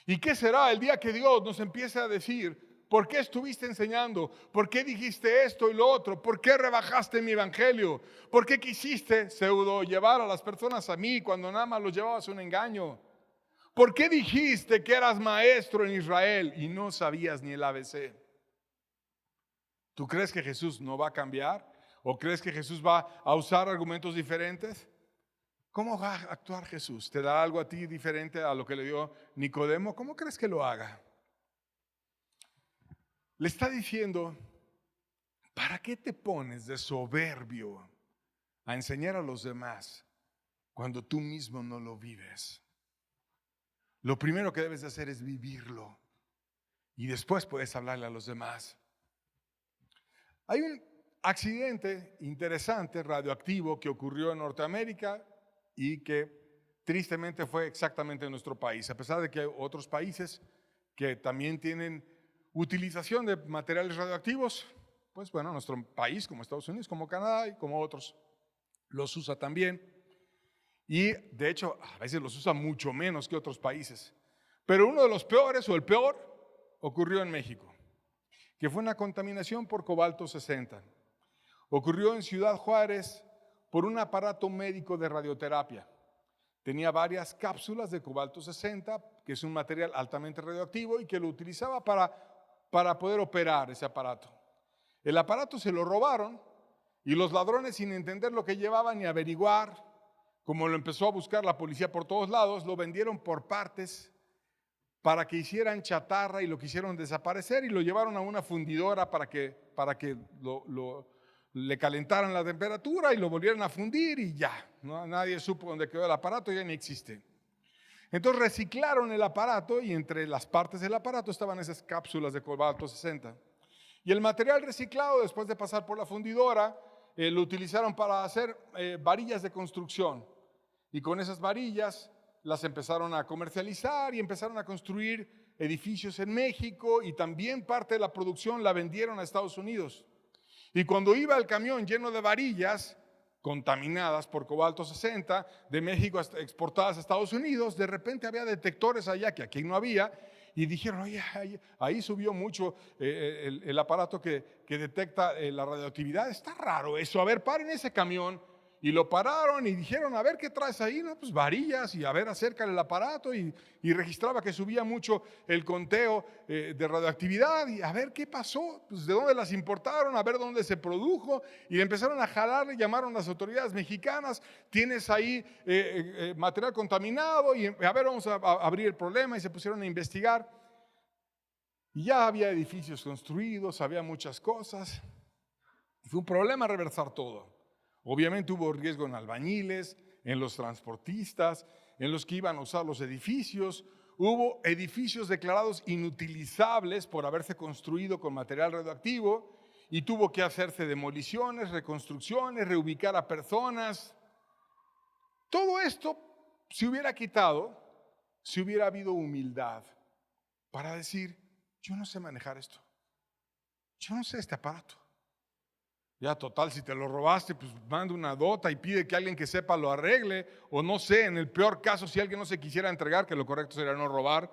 ¿Y qué será el día que Dios nos empiece a decir, ¿por qué estuviste enseñando? ¿Por qué dijiste esto y lo otro? ¿Por qué rebajaste mi evangelio? ¿Por qué quisiste pseudo llevar a las personas a mí cuando nada más los llevabas a un engaño? ¿Por qué dijiste que eras maestro en Israel y no sabías ni el ABC? ¿Tú crees que Jesús no va a cambiar? ¿O crees que Jesús va a usar argumentos diferentes? ¿Cómo va a actuar Jesús? ¿Te da algo a ti diferente a lo que le dio Nicodemo? ¿Cómo crees que lo haga? Le está diciendo, ¿para qué te pones de soberbio a enseñar a los demás cuando tú mismo no lo vives? Lo primero que debes de hacer es vivirlo y después puedes hablarle a los demás. Hay un accidente interesante radioactivo que ocurrió en Norteamérica y que tristemente fue exactamente en nuestro país, a pesar de que hay otros países que también tienen utilización de materiales radioactivos. Pues bueno, nuestro país, como Estados Unidos, como Canadá y como otros, los usa también. Y de hecho, a veces los usa mucho menos que otros países. Pero uno de los peores, o el peor, ocurrió en México, que fue una contaminación por cobalto 60. Ocurrió en Ciudad Juárez por un aparato médico de radioterapia. Tenía varias cápsulas de cobalto 60, que es un material altamente radioactivo y que lo utilizaba para poder operar ese aparato. El aparato se lo robaron y los ladrones, sin entender lo que llevaban ni averiguar, como lo empezó a buscar la policía por todos lados, lo vendieron por partes para que hicieran chatarra y lo quisieron desaparecer y lo llevaron a una fundidora para que le calentaran la temperatura y lo volvieran a fundir y ya. ¿No? Nadie supo dónde quedó el aparato, ya ni existe. Entonces reciclaron el aparato y entre las partes del aparato estaban esas cápsulas de cobalto 60. Y el material reciclado, después de pasar por la fundidora, lo utilizaron para hacer varillas de construcción. Y con esas varillas las empezaron a comercializar y empezaron a construir edificios en México y también parte de la producción la vendieron a Estados Unidos. Y cuando iba el camión lleno de varillas contaminadas por cobalto 60 de México exportadas a Estados Unidos, de repente había detectores allá que aquí no había y dijeron, oye, ahí subió mucho el aparato que detecta la radioactividad. Está raro eso, a ver, paren ese camión. Y lo pararon y dijeron, a ver, ¿qué traes ahí? No, pues varillas y a ver, acércale el aparato y registraba que subía mucho el conteo de radioactividad y a ver qué pasó, pues de dónde las importaron, a ver dónde se produjo y empezaron a jalar, le llamaron las autoridades mexicanas, tienes ahí material contaminado y a ver, vamos a abrir el problema y se pusieron a investigar. Y ya había edificios construidos, había muchas cosas y fue un problema reversar todo. Obviamente hubo riesgo en albañiles, en los transportistas, en los que iban a usar los edificios. Hubo edificios declarados inutilizables por haberse construido con material radioactivo y tuvo que hacerse demoliciones, reconstrucciones, reubicar a personas. Todo esto se hubiera quitado si hubiera habido humildad para decir, yo no sé manejar esto, yo no sé este aparato. Ya total, si te lo robaste, pues manda una dota y pide que alguien que sepa lo arregle. O no sé, en el peor caso, si alguien no se quisiera entregar, que lo correcto sería no robar.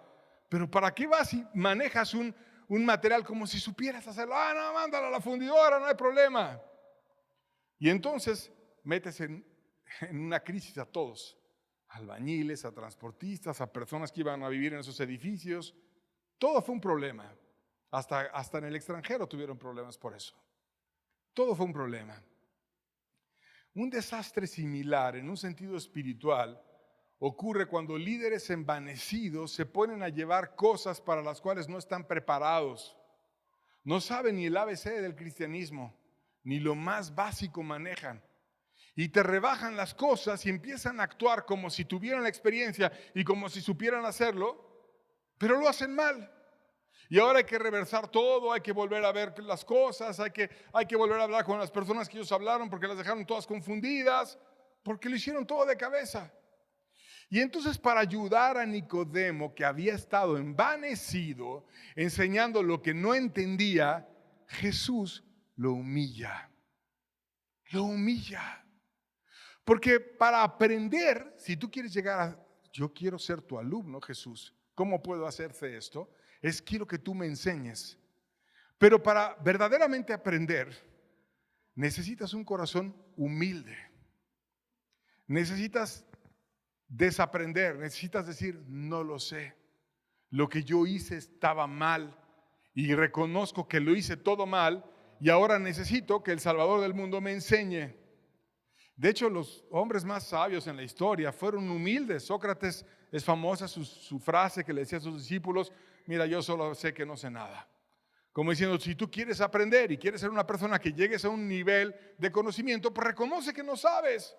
Pero ¿para qué vas y manejas un material como si supieras hacerlo? Ah, no, mándalo a la fundidora, no hay problema. Y entonces metes en una crisis a todos. Albañiles, a transportistas, a personas que iban a vivir en esos edificios. Todo fue un problema. Hasta en el extranjero tuvieron problemas por eso. Todo fue un problema. Un desastre similar en un sentido espiritual ocurre cuando líderes envanecidos se ponen a llevar cosas para las cuales no están preparados. No saben ni el ABC del cristianismo, ni lo más básico manejan. Y te rebajan las cosas y empiezan a actuar como si tuvieran la experiencia y como si supieran hacerlo, pero lo hacen mal. Y ahora hay que reversar todo, hay que volver a ver las cosas, hay que volver a hablar con las personas que ellos hablaron porque las dejaron todas confundidas, porque lo hicieron todo de cabeza. Y entonces para ayudar a Nicodemo, que había estado envanecido, enseñando lo que no entendía, Jesús lo humilla. Lo humilla. Porque para aprender, si tú quieres llegar a, yo quiero ser tu alumno, Jesús, ¿cómo puedo hacerse esto? Quiero que tú me enseñes. Pero para verdaderamente aprender, necesitas un corazón humilde. Necesitas desaprender, necesitas decir, no lo sé. Lo que yo hice estaba mal y reconozco que lo hice todo mal y ahora necesito que el Salvador del mundo me enseñe. De hecho, los hombres más sabios en la historia fueron humildes. Sócrates es famosa su frase que le decía a sus discípulos, mira, yo solo sé que no sé nada. Como diciendo, si tú quieres aprender y quieres ser una persona que llegues a un nivel de conocimiento, pues reconoce que no sabes.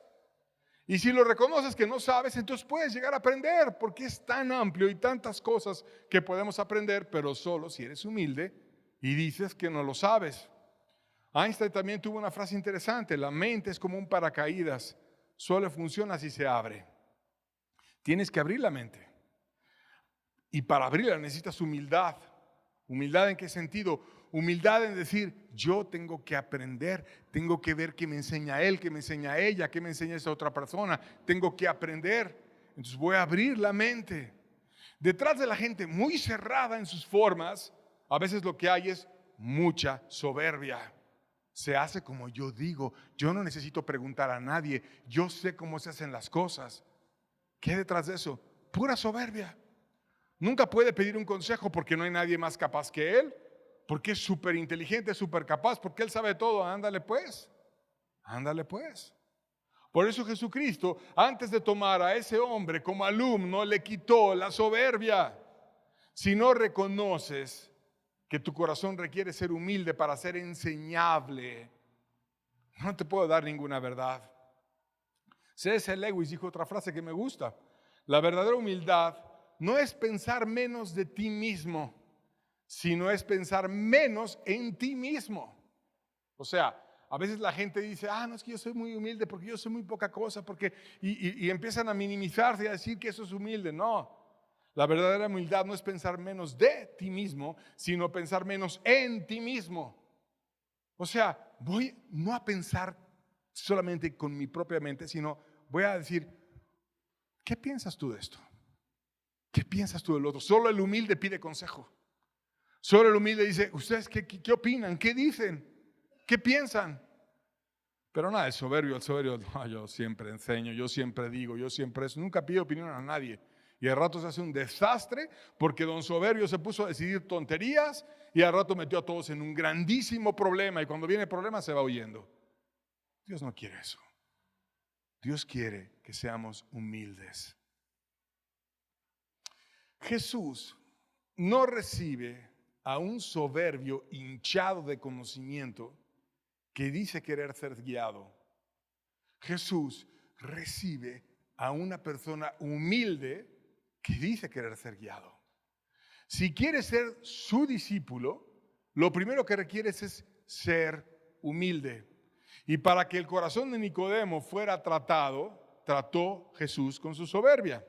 Y si lo reconoces que no sabes, entonces puedes llegar a aprender, porque es tan amplio y tantas cosas que podemos aprender, pero solo si eres humilde y dices que no lo sabes. Einstein también tuvo una frase interesante, la mente es como un paracaídas, solo funciona si se abre. Tienes que abrir la mente. Y para abrirla necesitas humildad. ¿Humildad en qué sentido? Humildad en decir, yo tengo que aprender, tengo que ver qué me enseña él, qué me enseña ella, qué me enseña esa otra persona. Tengo que aprender. Entonces voy a abrir la mente. Detrás de la gente muy cerrada en sus formas, a veces lo que hay es mucha soberbia. se hace como yo digo. Yo no necesito preguntar a nadie. Yo sé cómo se hacen las cosas. ¿Qué hay detrás de eso? Pura soberbia. Nunca puede pedir un consejo porque no hay nadie más capaz que él. Porque es súper inteligente, súper capaz, porque él sabe todo. Ándale pues. Ándale pues. Por eso Jesucristo, antes de tomar a ese hombre como alumno, le quitó la soberbia. Si no reconoces que tu corazón requiere ser humilde para ser enseñable, no te puedo dar ninguna verdad. C.S. Lewis dijo otra frase que me gusta. La verdadera humildad no es pensar menos de ti mismo, sino es pensar menos en ti mismo. O sea, a veces la gente dice, no, es que yo soy muy humilde porque yo soy muy poca cosa, y empiezan a minimizarse y a decir que eso es humilde. No, la verdadera humildad no es pensar menos de ti mismo, sino pensar menos en ti mismo. O sea, voy no a pensar solamente con mi propia mente, sino voy a decir, ¿qué piensas tú de esto? ¿Qué piensas tú del otro? Solo el humilde pide consejo. Solo el humilde dice, ¿ustedes qué opinan? ¿Qué dicen? ¿Qué piensan? Pero nada, el soberbio, no, yo siempre enseño, yo siempre digo, yo siempre eso. Nunca pide opinión a nadie. Y al rato se hace un desastre porque don soberbio se puso a decidir tonterías y al rato metió a todos en un grandísimo problema. Y cuando viene el problema se va huyendo. Dios no quiere eso. Dios quiere que seamos humildes. Jesús no recibe a un soberbio hinchado de conocimiento que dice querer ser guiado. Jesús recibe a una persona humilde que dice querer ser guiado. Si quieres ser su discípulo, lo primero que requieres es ser humilde. Y para que el corazón de Nicodemo fuera trató Jesús con su soberbia.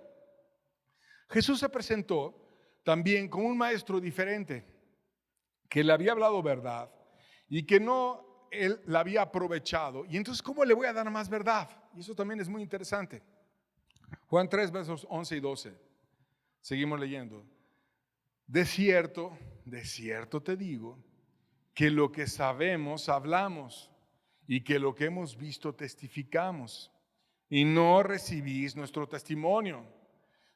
Jesús se presentó también como un maestro diferente, que le había hablado verdad y que no él la había aprovechado. Y entonces, ¿cómo le voy a dar más verdad? Y eso también es muy interesante. Juan 3, versos 11 y 12. Seguimos leyendo. De cierto te digo, que lo que sabemos hablamos y que lo que hemos visto testificamos, y no recibís nuestro testimonio.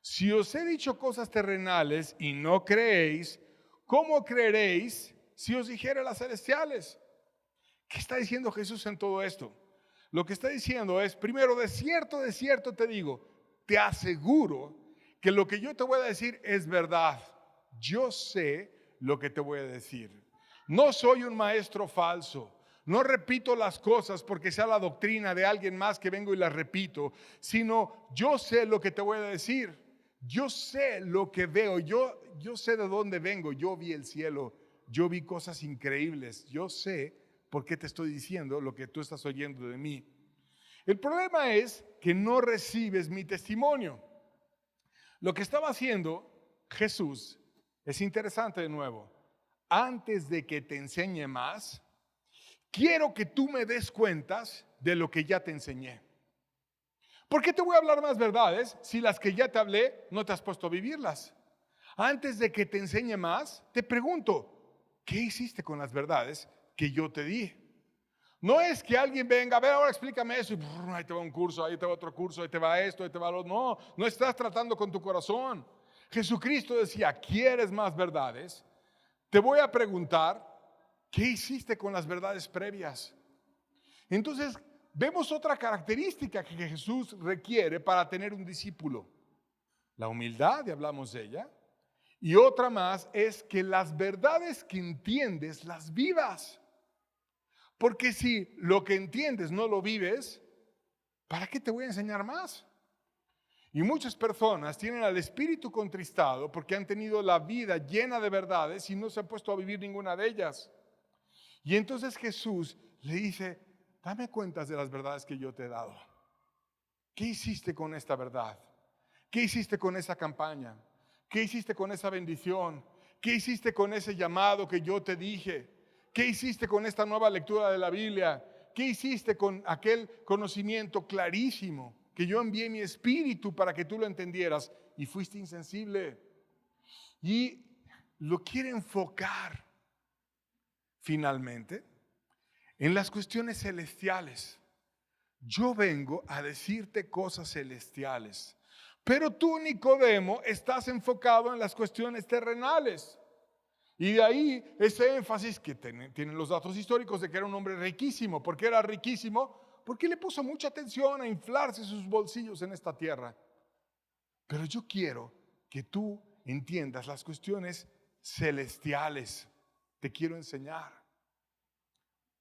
Si os he dicho cosas terrenales y no creéis, ¿cómo creeréis si os dijere las celestiales? ¿Qué está diciendo Jesús en todo esto? Lo que está diciendo es, primero, de cierto te digo, te aseguro que lo que yo te voy a decir es verdad. Yo sé lo que te voy a decir. No soy un maestro falso. No repito las cosas porque sea la doctrina de alguien más que vengo y las repito, sino yo sé lo que te voy a decir. Yo sé lo que veo. Yo sé de dónde vengo. Yo vi el cielo. Yo vi cosas increíbles. Yo sé por qué te estoy diciendo lo que tú estás oyendo de mí. El problema es que no recibes mi testimonio. Lo que estaba haciendo Jesús es interesante de nuevo. Antes de que te enseñe más, quiero que tú me des cuentas de lo que ya te enseñé. ¿Por qué te voy a hablar más verdades si las que ya te hablé no te has puesto a vivirlas? Antes de que te enseñe más, te pregunto, ¿qué hiciste con las verdades que yo te di? No es que alguien venga, a ver, ahora explícame eso, y ahí te va un curso, ahí te va otro curso, ahí te va esto, ahí te va lo otro. No, no estás tratando con tu corazón. Jesucristo decía, ¿quieres más verdades? Te voy a preguntar, ¿qué hiciste con las verdades previas? Entonces, vemos otra característica que Jesús requiere para tener un discípulo. La humildad, y hablamos de ella. Y otra más es que las verdades que entiendes las vivas. Porque si lo que entiendes no lo vives, ¿para qué te voy a enseñar más? Y muchas personas tienen al espíritu contristado porque han tenido la vida llena de verdades y no se han puesto a vivir ninguna de ellas. Y entonces Jesús le dice, dame cuentas de las verdades que yo te he dado. ¿Qué hiciste con esta verdad? ¿Qué hiciste con esa campaña? ¿Qué hiciste con esa bendición? ¿Qué hiciste con ese llamado que yo te dije? ¿Qué hiciste con esta nueva lectura de la Biblia? ¿Qué hiciste con aquel conocimiento clarísimo que yo envié mi espíritu para que tú lo entendieras y fuiste insensible? Y lo quiere enfocar finalmente En las cuestiones celestiales, yo vengo a decirte cosas celestiales. Pero tú, Nicodemo, estás enfocado en las cuestiones terrenales. Y de ahí ese énfasis que tienen los datos históricos de que era un hombre riquísimo. ¿Por qué era riquísimo? Porque le puso mucha atención a inflarse sus bolsillos en esta tierra. Pero yo quiero que tú entiendas las cuestiones celestiales. Te quiero enseñar.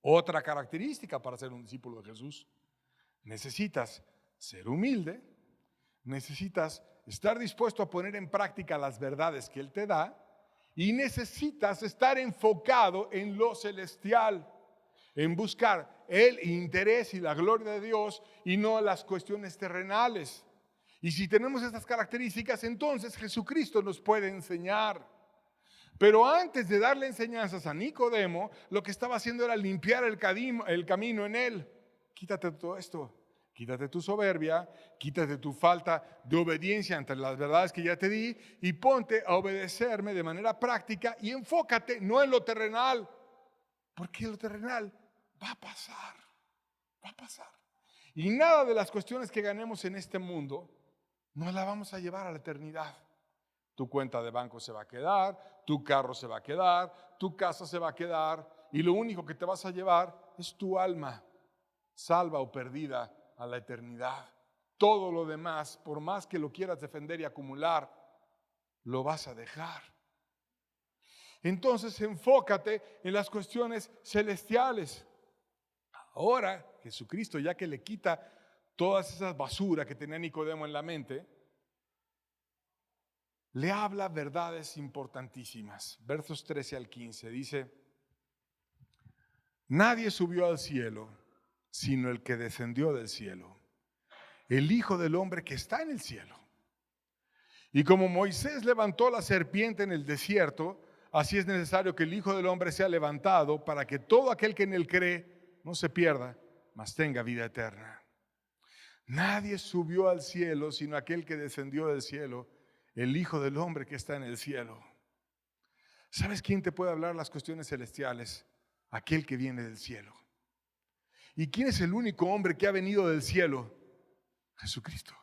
Otra característica para ser un discípulo de Jesús: necesitas ser humilde, necesitas estar dispuesto a poner en práctica las verdades que Él te da y necesitas estar enfocado en lo celestial, en buscar el interés y la gloria de Dios y no las cuestiones terrenales. Y si tenemos estas características, entonces Jesucristo nos puede enseñar. Pero antes de darle enseñanzas a Nicodemo, lo que estaba haciendo era limpiar el camino en él. Quítate todo esto, quítate tu soberbia, quítate tu falta de obediencia ante las verdades que ya te di y ponte a obedecerme de manera práctica y enfócate no en lo terrenal, porque lo terrenal va a pasar, va a pasar. Y nada de las cuestiones que ganemos en este mundo nos la vamos a llevar a la eternidad. Tu cuenta de banco se va a quedar, tu carro se va a quedar, tu casa se va a quedar y lo único que te vas a llevar es tu alma, salva o perdida a la eternidad. Todo lo demás, por más que lo quieras defender y acumular, lo vas a dejar. Entonces enfócate en las cuestiones celestiales. Ahora Jesucristo, ya que le quita todas esas basuras que tenía Nicodemo en la mente, le habla verdades importantísimas. Versos 13 al 15 dice: nadie subió al cielo sino el que descendió del cielo, el Hijo del Hombre que está en el cielo. Y como Moisés levantó la serpiente en el desierto, así es necesario que el Hijo del Hombre sea levantado para que todo aquel que en él cree no se pierda, mas tenga vida eterna. Nadie subió al cielo sino aquel que descendió del cielo, el Hijo del Hombre que está en el cielo. ¿Sabes quién te puede hablar las cuestiones celestiales? Aquel que viene del cielo. ¿Y quién es el único hombre que ha venido del cielo? Jesucristo,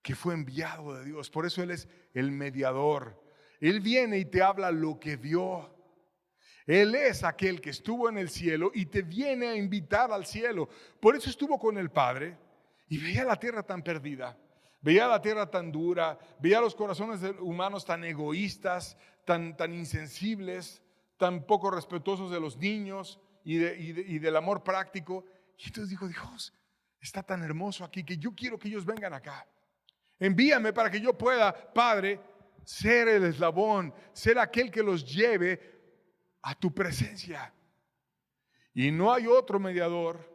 que fue enviado de Dios. Por eso Él es el mediador. Él viene y te habla lo que vio. Él es aquel que estuvo en el cielo y te viene a invitar al cielo. Por eso estuvo con el Padre y veía la tierra tan perdida. Veía la tierra tan dura, veía los corazones humanos tan egoístas, tan insensibles, tan poco respetuosos de los niños y del amor práctico. Y entonces dijo: Dios, está tan hermoso aquí que yo quiero que ellos vengan acá. Envíame para que yo pueda, Padre, ser el eslabón, ser aquel que los lleve a tu presencia. Y no hay otro mediador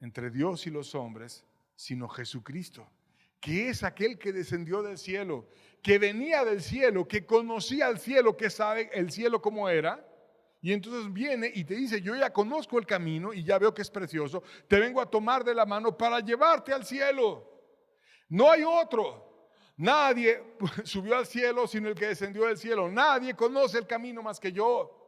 entre Dios y los hombres sino Jesucristo, que es aquel que descendió del cielo, que venía del cielo, que conocía el cielo, que sabe el cielo cómo era. Y entonces viene y te dice: yo ya conozco el camino y ya veo que es precioso, te vengo a tomar de la mano para llevarte al cielo. No hay otro. Nadie subió al cielo sino el que descendió del cielo. Nadie conoce el camino más que yo.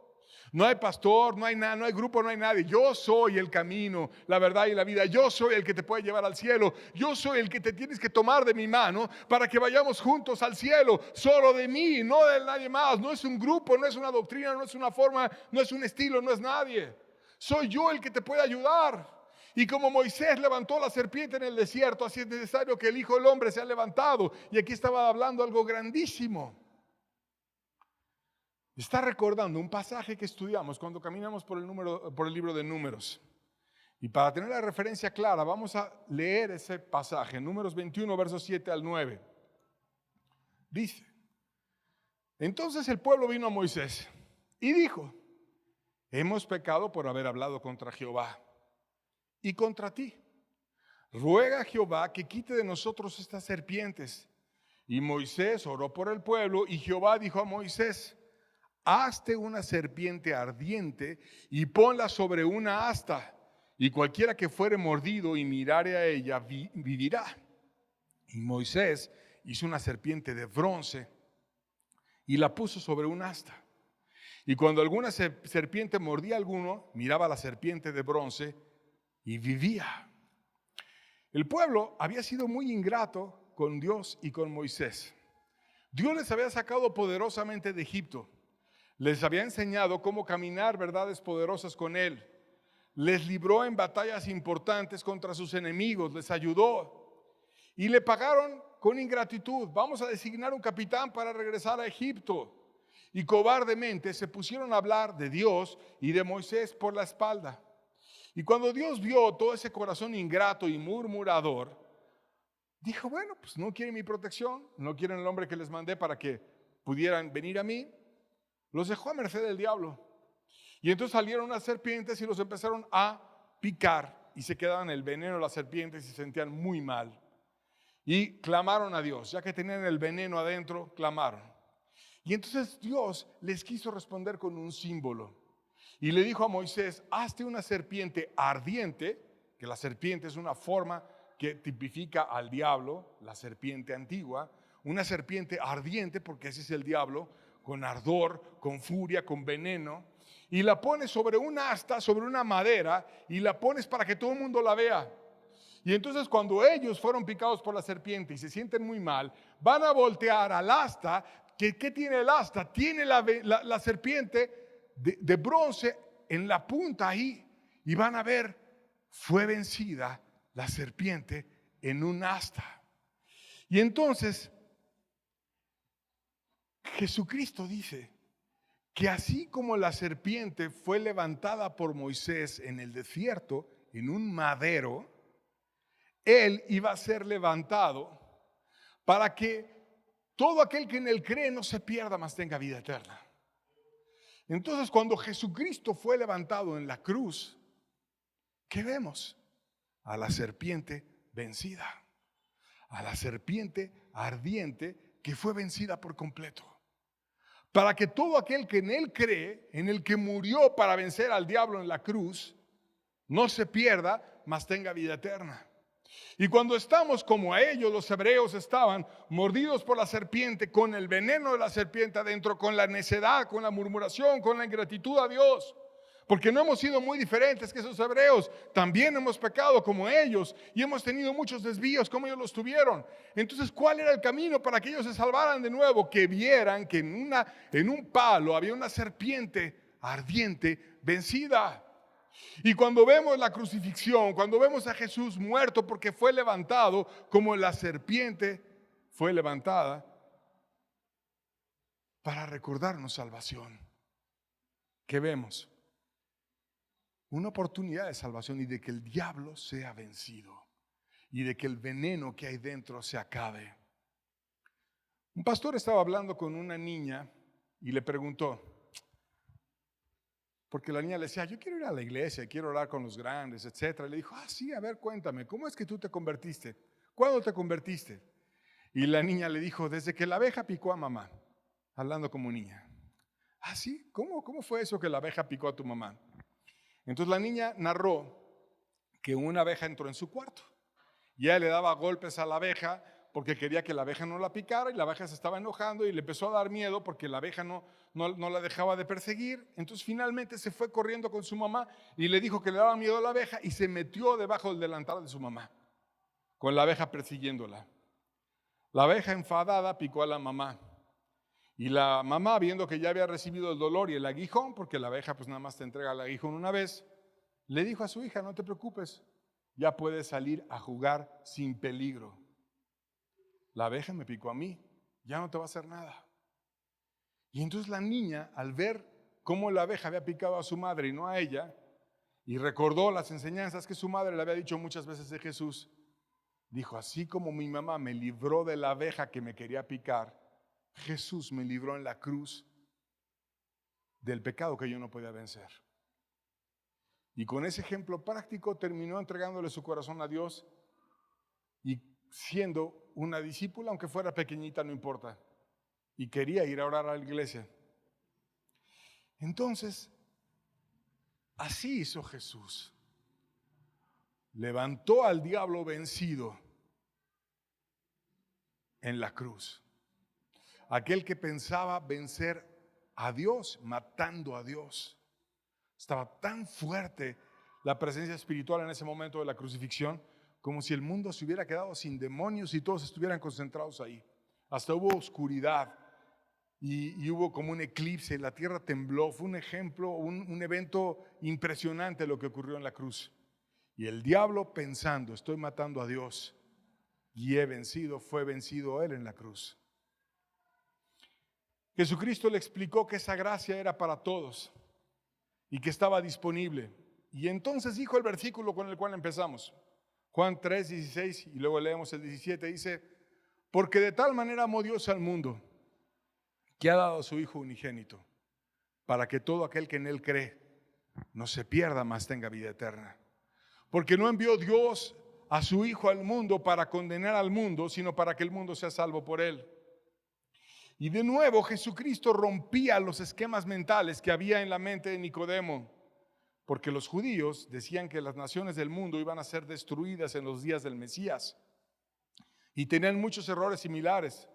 No hay pastor, no hay nada, no hay grupo, no hay nadie. Yo soy el camino, la verdad y la vida. Yo soy el que te puede llevar al cielo. Yo soy el que te tienes que tomar de mi mano para que vayamos juntos al cielo. Solo de mí, no de nadie más. No es un grupo, no es una doctrina, no es una forma, no es un estilo, no es nadie. Soy yo el que te puede ayudar. Y como Moisés levantó la serpiente en el desierto, así es necesario que el Hijo del Hombre sea levantado. Y aquí estaba hablando algo grandísimo. Está recordando un pasaje que estudiamos cuando caminamos por el libro de Números. Y para tener la referencia clara, vamos a leer ese pasaje, Números 21, versos 7 al 9. Dice: entonces el pueblo vino a Moisés y dijo: hemos pecado por haber hablado contra Jehová y contra ti. Ruega a Jehová que quite de nosotros estas serpientes. Y Moisés oró por el pueblo y Jehová dijo a Moisés: hazte una serpiente ardiente y ponla sobre una asta, y cualquiera que fuere mordido y mirare a ella vivirá. Y Moisés hizo una serpiente de bronce y la puso sobre un asta. Y cuando alguna serpiente mordía a alguno, miraba a la serpiente de bronce y vivía. El pueblo había sido muy ingrato con Dios y con Moisés. Dios les había sacado poderosamente de Egipto. Les había enseñado cómo caminar verdades poderosas con Él. Les libró en batallas importantes contra sus enemigos, les ayudó. Y le pagaron con ingratitud. Vamos a designar un capitán para regresar a Egipto. Y cobardemente se pusieron a hablar de Dios y de Moisés por la espalda. Y cuando Dios vio todo ese corazón ingrato y murmurador, dijo, bueno, pues no quieren mi protección, no quieren el hombre que les mandé para que pudieran venir a mí. Los dejó a merced del diablo. Y entonces salieron unas serpientes y los empezaron a picar y se quedaban el veneno de las serpientes y se sentían muy mal. Y clamaron a Dios, ya que tenían el veneno adentro, clamaron. Y entonces Dios les quiso responder con un símbolo. Y le dijo a Moisés, hazte una serpiente ardiente, que la serpiente es una forma que tipifica al diablo, la serpiente antigua, una serpiente ardiente, porque ese es el diablo, con ardor, con furia, con veneno, y la pones sobre un asta, sobre una madera, y la pones para que todo el mundo la vea. Y entonces cuando ellos fueron picados por la serpiente y se sienten muy mal, van a voltear al asta. ¿Qué tiene el asta? Tiene la serpiente de bronce en la punta ahí, y van a ver, fue vencida la serpiente en un asta. Y entonces Jesucristo dice que así como la serpiente fue levantada por Moisés en el desierto, en un madero, Él iba a ser levantado para que todo aquel que en Él cree no se pierda, mas tenga vida eterna. Entonces, cuando Jesucristo fue levantado en la cruz, ¿qué vemos? A la serpiente vencida, a la serpiente ardiente que fue vencida por completo. Para que todo aquel que en Él cree, en el que murió para vencer al diablo en la cruz, no se pierda, mas tenga vida eterna. Y cuando estamos como a ellos, los hebreos estaban mordidos por la serpiente, con el veneno de la serpiente adentro, con la necedad, con la murmuración, con la ingratitud a Dios, porque no hemos sido muy diferentes que esos hebreos, también hemos pecado como ellos y hemos tenido muchos desvíos como ellos los tuvieron. Entonces, ¿cuál era el camino para que ellos se salvaran de nuevo? Que vieran que en un palo había una serpiente ardiente vencida. Y cuando vemos la crucifixión, cuando vemos a Jesús muerto porque fue levantado, como la serpiente fue levantada, para recordarnos salvación, ¿qué vemos? Una oportunidad de salvación y de que el diablo sea vencido y de que el veneno que hay dentro se acabe. Un pastor estaba hablando con una niña y le preguntó, porque la niña le decía, yo quiero ir a la iglesia, quiero orar con los grandes, etc. Le dijo, sí, a ver, cuéntame, ¿cómo es que tú te convertiste? ¿Cuándo te convertiste? Y la niña le dijo, desde que la abeja picó a mamá, hablando como niña. ¿Sí? ¿Cómo fue eso que la abeja picó a tu mamá? Entonces la niña narró que una abeja entró en su cuarto y ella le daba golpes a la abeja porque quería que la abeja no la picara, y la abeja se estaba enojando y le empezó a dar miedo porque la abeja no la dejaba de perseguir. Entonces finalmente se fue corriendo con su mamá y le dijo que le daba miedo a la abeja y se metió debajo del delantal de su mamá con la abeja persiguiéndola. La abeja enfadada picó a la mamá y la mamá, viendo que ya había recibido el dolor y el aguijón, porque la abeja pues nada más te entrega el aguijón una vez, le dijo a su hija, no te preocupes, ya puedes salir a jugar sin peligro. La abeja me picó a mí, ya no te va a hacer nada. Y entonces la niña, al ver cómo la abeja había picado a su madre y no a ella, y recordó las enseñanzas que su madre le había dicho muchas veces de Jesús, dijo, así como mi mamá me libró de la abeja que me quería picar, Jesús me libró en la cruz del pecado que yo no podía vencer. Y con ese ejemplo práctico terminó entregándole su corazón a Dios y siendo una discípula, aunque fuera pequeñita, no importa. Y quería ir a orar a la iglesia. Entonces, así hizo Jesús. Levantó al diablo vencido en la cruz. Aquel que pensaba vencer a Dios, matando a Dios. Estaba tan fuerte la presencia espiritual en ese momento de la crucifixión, como si el mundo se hubiera quedado sin demonios y todos estuvieran concentrados ahí. Hasta hubo oscuridad y hubo como un eclipse, la tierra tembló. Fue un ejemplo, un evento impresionante lo que ocurrió en la cruz. Y el diablo pensando, estoy matando a Dios y he vencido, fue vencido él en la cruz. Jesucristo le explicó que esa gracia era para todos y que estaba disponible. Y entonces dijo el versículo con el cual empezamos, Juan 3:16, y luego leemos el 17, dice: porque de tal manera amó Dios al mundo, que ha dado a su Hijo unigénito, para que todo aquel que en Él cree no se pierda, mas tenga vida eterna. Porque no envió Dios a su Hijo al mundo para condenar al mundo, sino para que el mundo sea salvo por Él. Y de nuevo Jesucristo rompía los esquemas mentales que había en la mente de Nicodemo, porque los judíos decían que las naciones del mundo iban a ser destruidas en los días del Mesías y tenían muchos errores similares.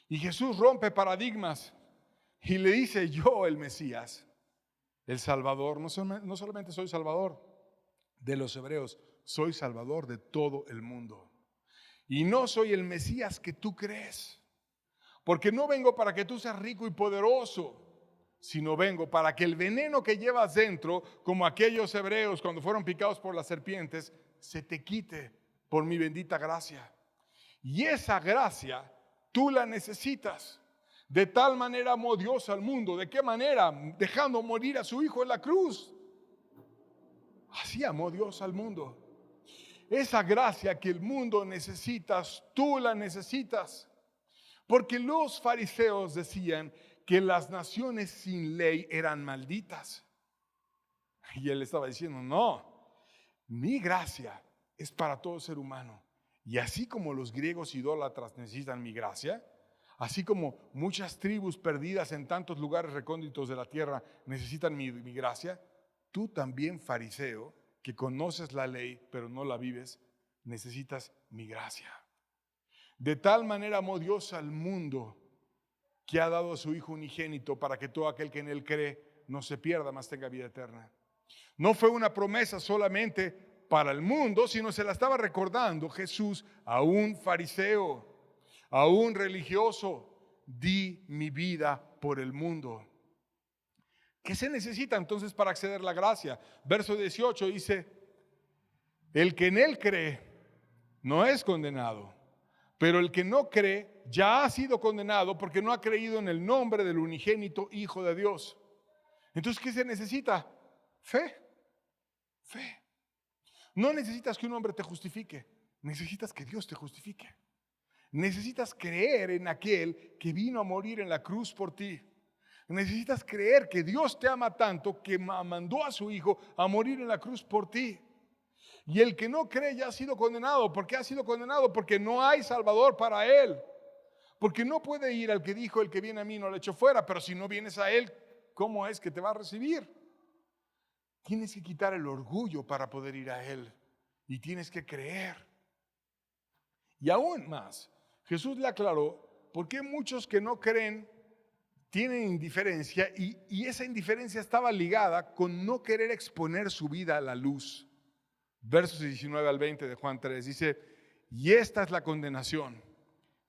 Y Jesús rompe paradigmas y le dice: yo, el Mesías, el Salvador, no solamente soy Salvador de los hebreos, soy Salvador de todo el mundo. Y no soy el Mesías que tú crees, porque no vengo para que tú seas rico y poderoso, sino vengo para que el veneno que llevas dentro, como aquellos hebreos cuando fueron picados por las serpientes, se te quite por mi bendita gracia. Y esa gracia tú la necesitas. De tal manera amó Dios al mundo. ¿De qué manera? Dejando morir a su Hijo en la cruz. Así amó Dios al mundo. Esa gracia que el mundo necesitas, tú la necesitas. Porque los fariseos decían que las naciones sin ley eran malditas. Y él estaba diciendo: no, mi gracia es para todo ser humano. Y así como los griegos idólatras necesitan mi gracia, así como muchas tribus perdidas en tantos lugares recónditos de la tierra necesitan mi gracia, tú también, fariseo, que conoces la ley pero no la vives, necesitas mi gracia. De tal manera amó Dios al mundo, que ha dado a su Hijo unigénito, para que todo aquel que en Él cree no se pierda, mas tenga vida eterna. No fue una promesa solamente para el mundo, sino se la estaba recordando Jesús a un fariseo, a un religioso: di mi vida por el mundo. ¿Qué se necesita entonces para acceder a la gracia? Verso 18 dice: el que en Él cree no es condenado, pero el que no cree ya ha sido condenado, porque no ha creído en el nombre del unigénito Hijo de Dios. Entonces, ¿qué se necesita? Fe. Fe. No necesitas que un hombre te justifique, necesitas que Dios te justifique. Necesitas creer en aquel que vino a morir en la cruz por ti. Necesitas creer que Dios te ama tanto que mandó a su Hijo a morir en la cruz por ti. Y el que no cree ya ha sido condenado. ¿Por qué ha sido condenado? Porque no hay Salvador para él. Porque no puede ir al que dijo: el que viene a mí no lo echo fuera. Pero si no vienes a él, ¿cómo es que te va a recibir? Tienes que quitar el orgullo para poder ir a él. Y tienes que creer. Y aún más, Jesús le aclaró por qué muchos que no creen tienen indiferencia, y esa indiferencia estaba ligada con no querer exponer su vida a la luz. Versos 19 al 20 de Juan 3 dice: y esta es la condenación,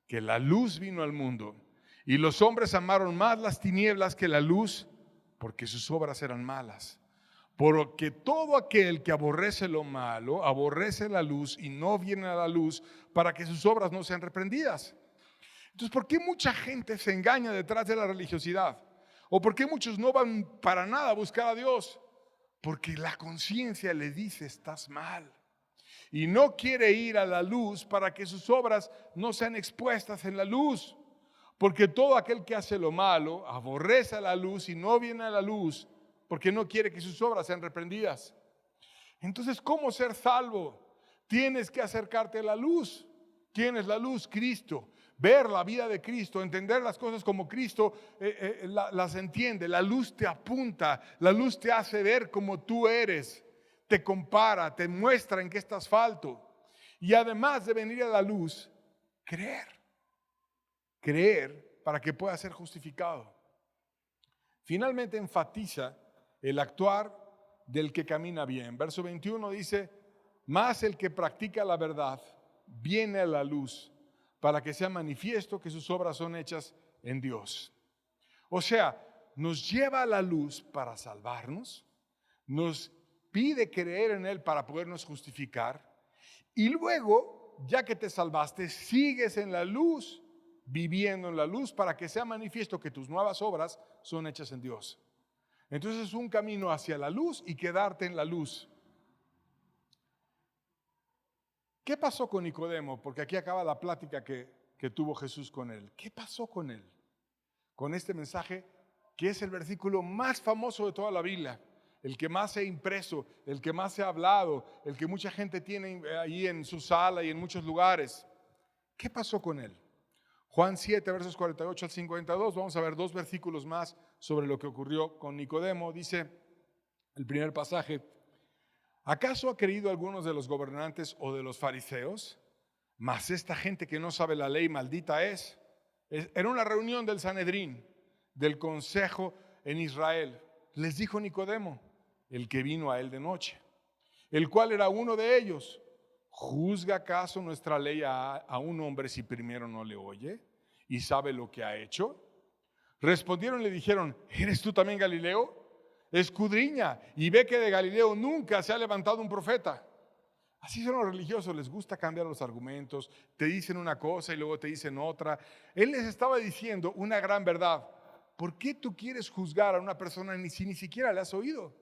que la luz vino al mundo, y los hombres amaron más las tinieblas que la luz, porque sus obras eran malas. Porque todo aquel que aborrece lo malo, aborrece la luz y no viene a la luz, para que sus obras no sean reprendidas. Entonces, ¿por qué mucha gente se engaña detrás de la religiosidad? ¿O por qué muchos no van para nada a buscar a Dios? Porque la conciencia le dice: estás mal. Y no quiere ir a la luz para que sus obras no sean expuestas en la luz. Porque todo aquel que hace lo malo aborrece a la luz y no viene a la luz, porque no quiere que sus obras sean reprendidas. Entonces, ¿cómo ser salvo? Tienes que acercarte a la luz. ¿Quién es la luz? Cristo. Ver la vida de Cristo, entender las cosas como Cristo las entiende. La luz te apunta, la luz te hace ver como tú eres, te compara, te muestra en qué estás falto. Y además de venir a la luz, creer para que pueda ser justificado. Finalmente enfatiza el actuar del que camina bien. Verso 21 dice, mas el que practica la verdad viene a la luz para que sea manifiesto que sus obras son hechas en Dios. O sea, nos lleva a la luz para salvarnos, nos pide creer en Él para podernos justificar y luego, ya que te salvaste, sigues en la luz, viviendo en la luz para que sea manifiesto que tus nuevas obras son hechas en Dios. Entonces es un camino hacia la luz y quedarte en la luz. ¿Qué pasó con Nicodemo? Porque aquí acaba la plática que tuvo Jesús con él. ¿Qué pasó con él? Con este mensaje que es el versículo más famoso de toda la Biblia, el que más se ha impreso, el que más se ha hablado, el que mucha gente tiene ahí en su sala y en muchos lugares. ¿Qué pasó con él? Juan 7, versos 48 al 52, vamos a ver 2 versículos más sobre lo que ocurrió con Nicodemo. Dice el primer pasaje, ¿acaso ha creído algunos de los gobernantes o de los fariseos? Mas esta gente que no sabe la ley maldita es. Era una reunión del Sanedrín, del consejo en Israel. Les dijo Nicodemo, el que vino a él de noche, el cual era uno de ellos. ¿Juzga acaso nuestra ley a un hombre si primero no le oye y sabe lo que ha hecho? Respondieron y le dijeron, ¿eres tú también Galileo? Escudriña y ve que de Galileo nunca se ha levantado un profeta. Así son los religiosos, les gusta cambiar los argumentos, te dicen una cosa y luego te dicen otra. Él les estaba diciendo una gran verdad. ¿Por qué tú quieres juzgar a una persona si ni siquiera le has oído?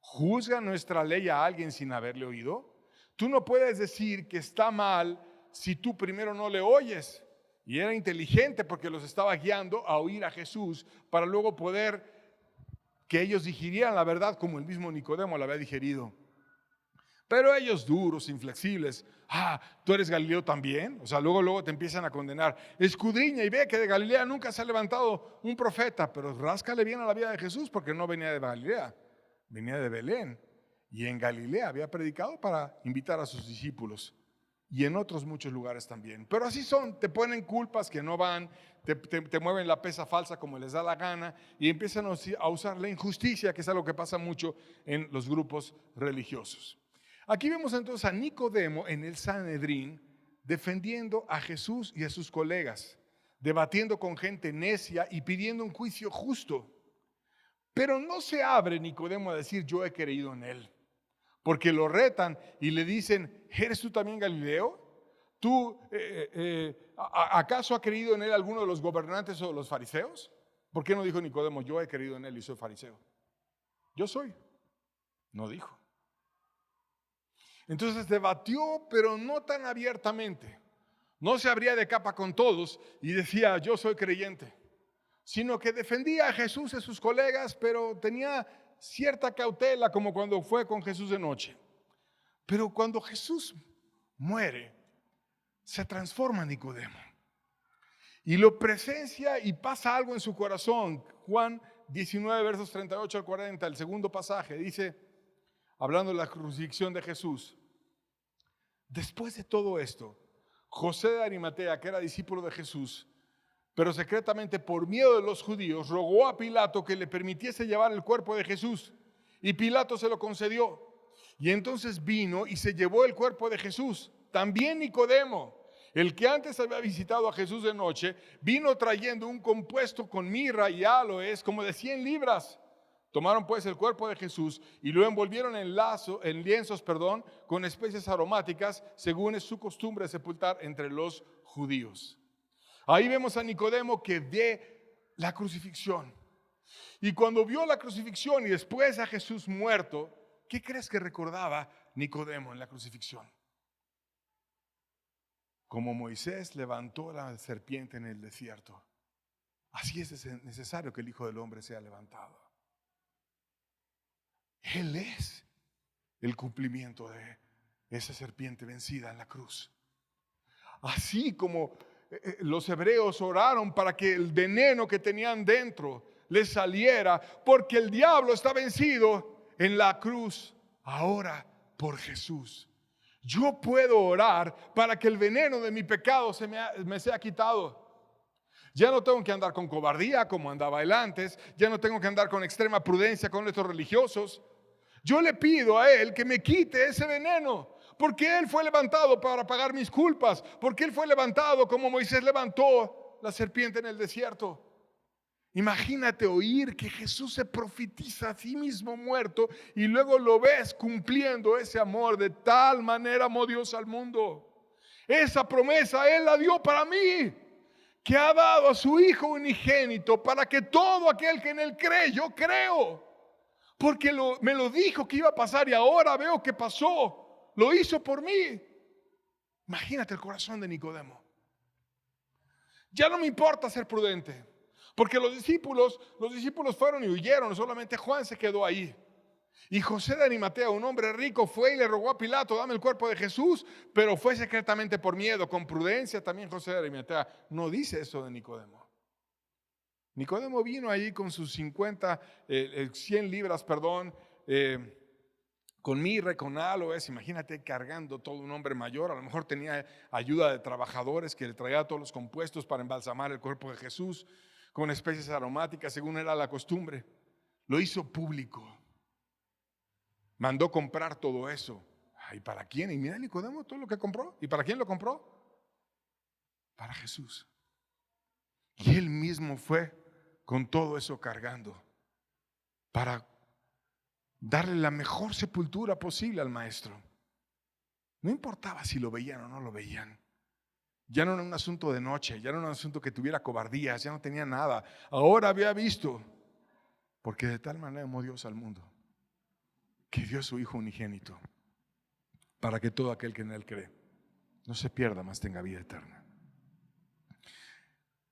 ¿Juzga nuestra ley a alguien sin haberle oído? Tú no puedes decir que está mal si tú primero no le oyes. Y era inteligente porque los estaba guiando a oír a Jesús para luego poder que ellos digirieran la verdad como el mismo Nicodemo la había digerido. Pero ellos duros, inflexibles, ¿tú eres Galileo también? O sea, luego te empiezan a condenar. Escudriña y ve que de Galilea nunca se ha levantado un profeta, pero ráscale bien a la vida de Jesús porque no venía de Galilea, venía de Belén. Y en Galilea había predicado para invitar a sus discípulos. Y en otros muchos lugares también. Pero así son, te ponen culpas que no van, te mueven la pesa falsa como les da la gana y empiezan a usar la injusticia, que es algo que pasa mucho en los grupos religiosos. Aquí vemos entonces a Nicodemo en el Sanedrín defendiendo a Jesús y a sus colegas, debatiendo con gente necia y pidiendo un juicio justo. Pero no se abre Nicodemo a decir yo he creído en él. Porque lo retan y le dicen, ¿eres tú también Galileo? ¿Tú acaso ha creído en él alguno de los gobernantes o de los fariseos? ¿Por qué no dijo Nicodemo, yo he creído en él y soy fariseo? Yo soy. No dijo. Entonces debatió, pero no tan abiertamente. No se abría de capa con todos y decía, yo soy creyente. Sino que defendía a Jesús y a sus colegas, pero tenía cierta cautela como cuando fue con Jesús de noche. Pero cuando Jesús muere, se transforma Nicodemo y lo presencia y pasa algo en su corazón. Juan 19 versos 38 al 40, el segundo pasaje, dice, hablando de la crucifixión de Jesús, después de todo esto, José de Arimatea, que era discípulo de Jesús, pero secretamente por miedo de los judíos, rogó a Pilato que le permitiese llevar el cuerpo de Jesús. Y Pilato se lo concedió. Y entonces vino y se llevó el cuerpo de Jesús. También Nicodemo, el que antes había visitado a Jesús de noche, vino trayendo un compuesto con mirra y áloes como de 100 libras. Tomaron pues el cuerpo de Jesús y lo envolvieron en lienzos, con especies aromáticas, según es su costumbre de sepultar entre los judíos. Ahí vemos a Nicodemo que ve la crucifixión. Y cuando vio la crucifixión y después a Jesús muerto, ¿qué crees que recordaba Nicodemo en la crucifixión? Como Moisés levantó la serpiente en el desierto, así es necesario que el Hijo del Hombre sea levantado. Él es el cumplimiento de esa serpiente vencida en la cruz. Así como los hebreos oraron para que el veneno que tenían dentro les saliera, porque el diablo está vencido en la cruz, ahora por Jesús. Yo puedo orar para que el veneno de mi pecado me sea quitado. Ya no tengo que andar con cobardía como andaba él antes. Ya no tengo que andar con extrema prudencia con estos religiosos. Yo le pido a Él que me quite ese veneno, porque Él fue levantado para pagar mis culpas, porque Él fue levantado como Moisés levantó la serpiente en el desierto. Imagínate oír que Jesús se profetiza a sí mismo muerto y luego lo ves cumpliendo ese amor. De tal manera amó Dios al mundo. Esa promesa Él la dio para mí, que ha dado a su Hijo unigénito para que todo aquel que en Él cree, yo creo. Porque me lo dijo que iba a pasar y ahora veo que pasó. Lo hizo por mí. Imagínate el corazón de Nicodemo. Ya no me importa ser prudente. Porque los discípulos fueron y huyeron. Solamente Juan se quedó ahí. Y José de Arimatea, un hombre rico, fue y le rogó a Pilato: dame el cuerpo de Jesús. Pero fue secretamente por miedo. Con prudencia también José de Arimatea no dice eso de Nicodemo. Nicodemo vino allí con sus 100 libras, con mirra y con aloes. Imagínate cargando todo un hombre mayor. A lo mejor tenía ayuda de trabajadores que le traía todos los compuestos para embalsamar el cuerpo de Jesús con especies aromáticas, según era la costumbre. Lo hizo público. Mandó comprar todo eso. ¿Y para quién? Y mira Nicodemo todo lo que compró. ¿Y para quién lo compró? Para Jesús. Y él mismo fue con todo eso cargando para darle la mejor sepultura posible al maestro. No importaba si lo veían o no lo veían. Ya no era un asunto de noche, ya no era un asunto que tuviera cobardías, ya no tenía nada. Ahora había visto, porque de tal manera amó Dios al mundo, que dio a su Hijo unigénito, para que todo aquel que en Él cree no se pierda, mas tenga vida eterna.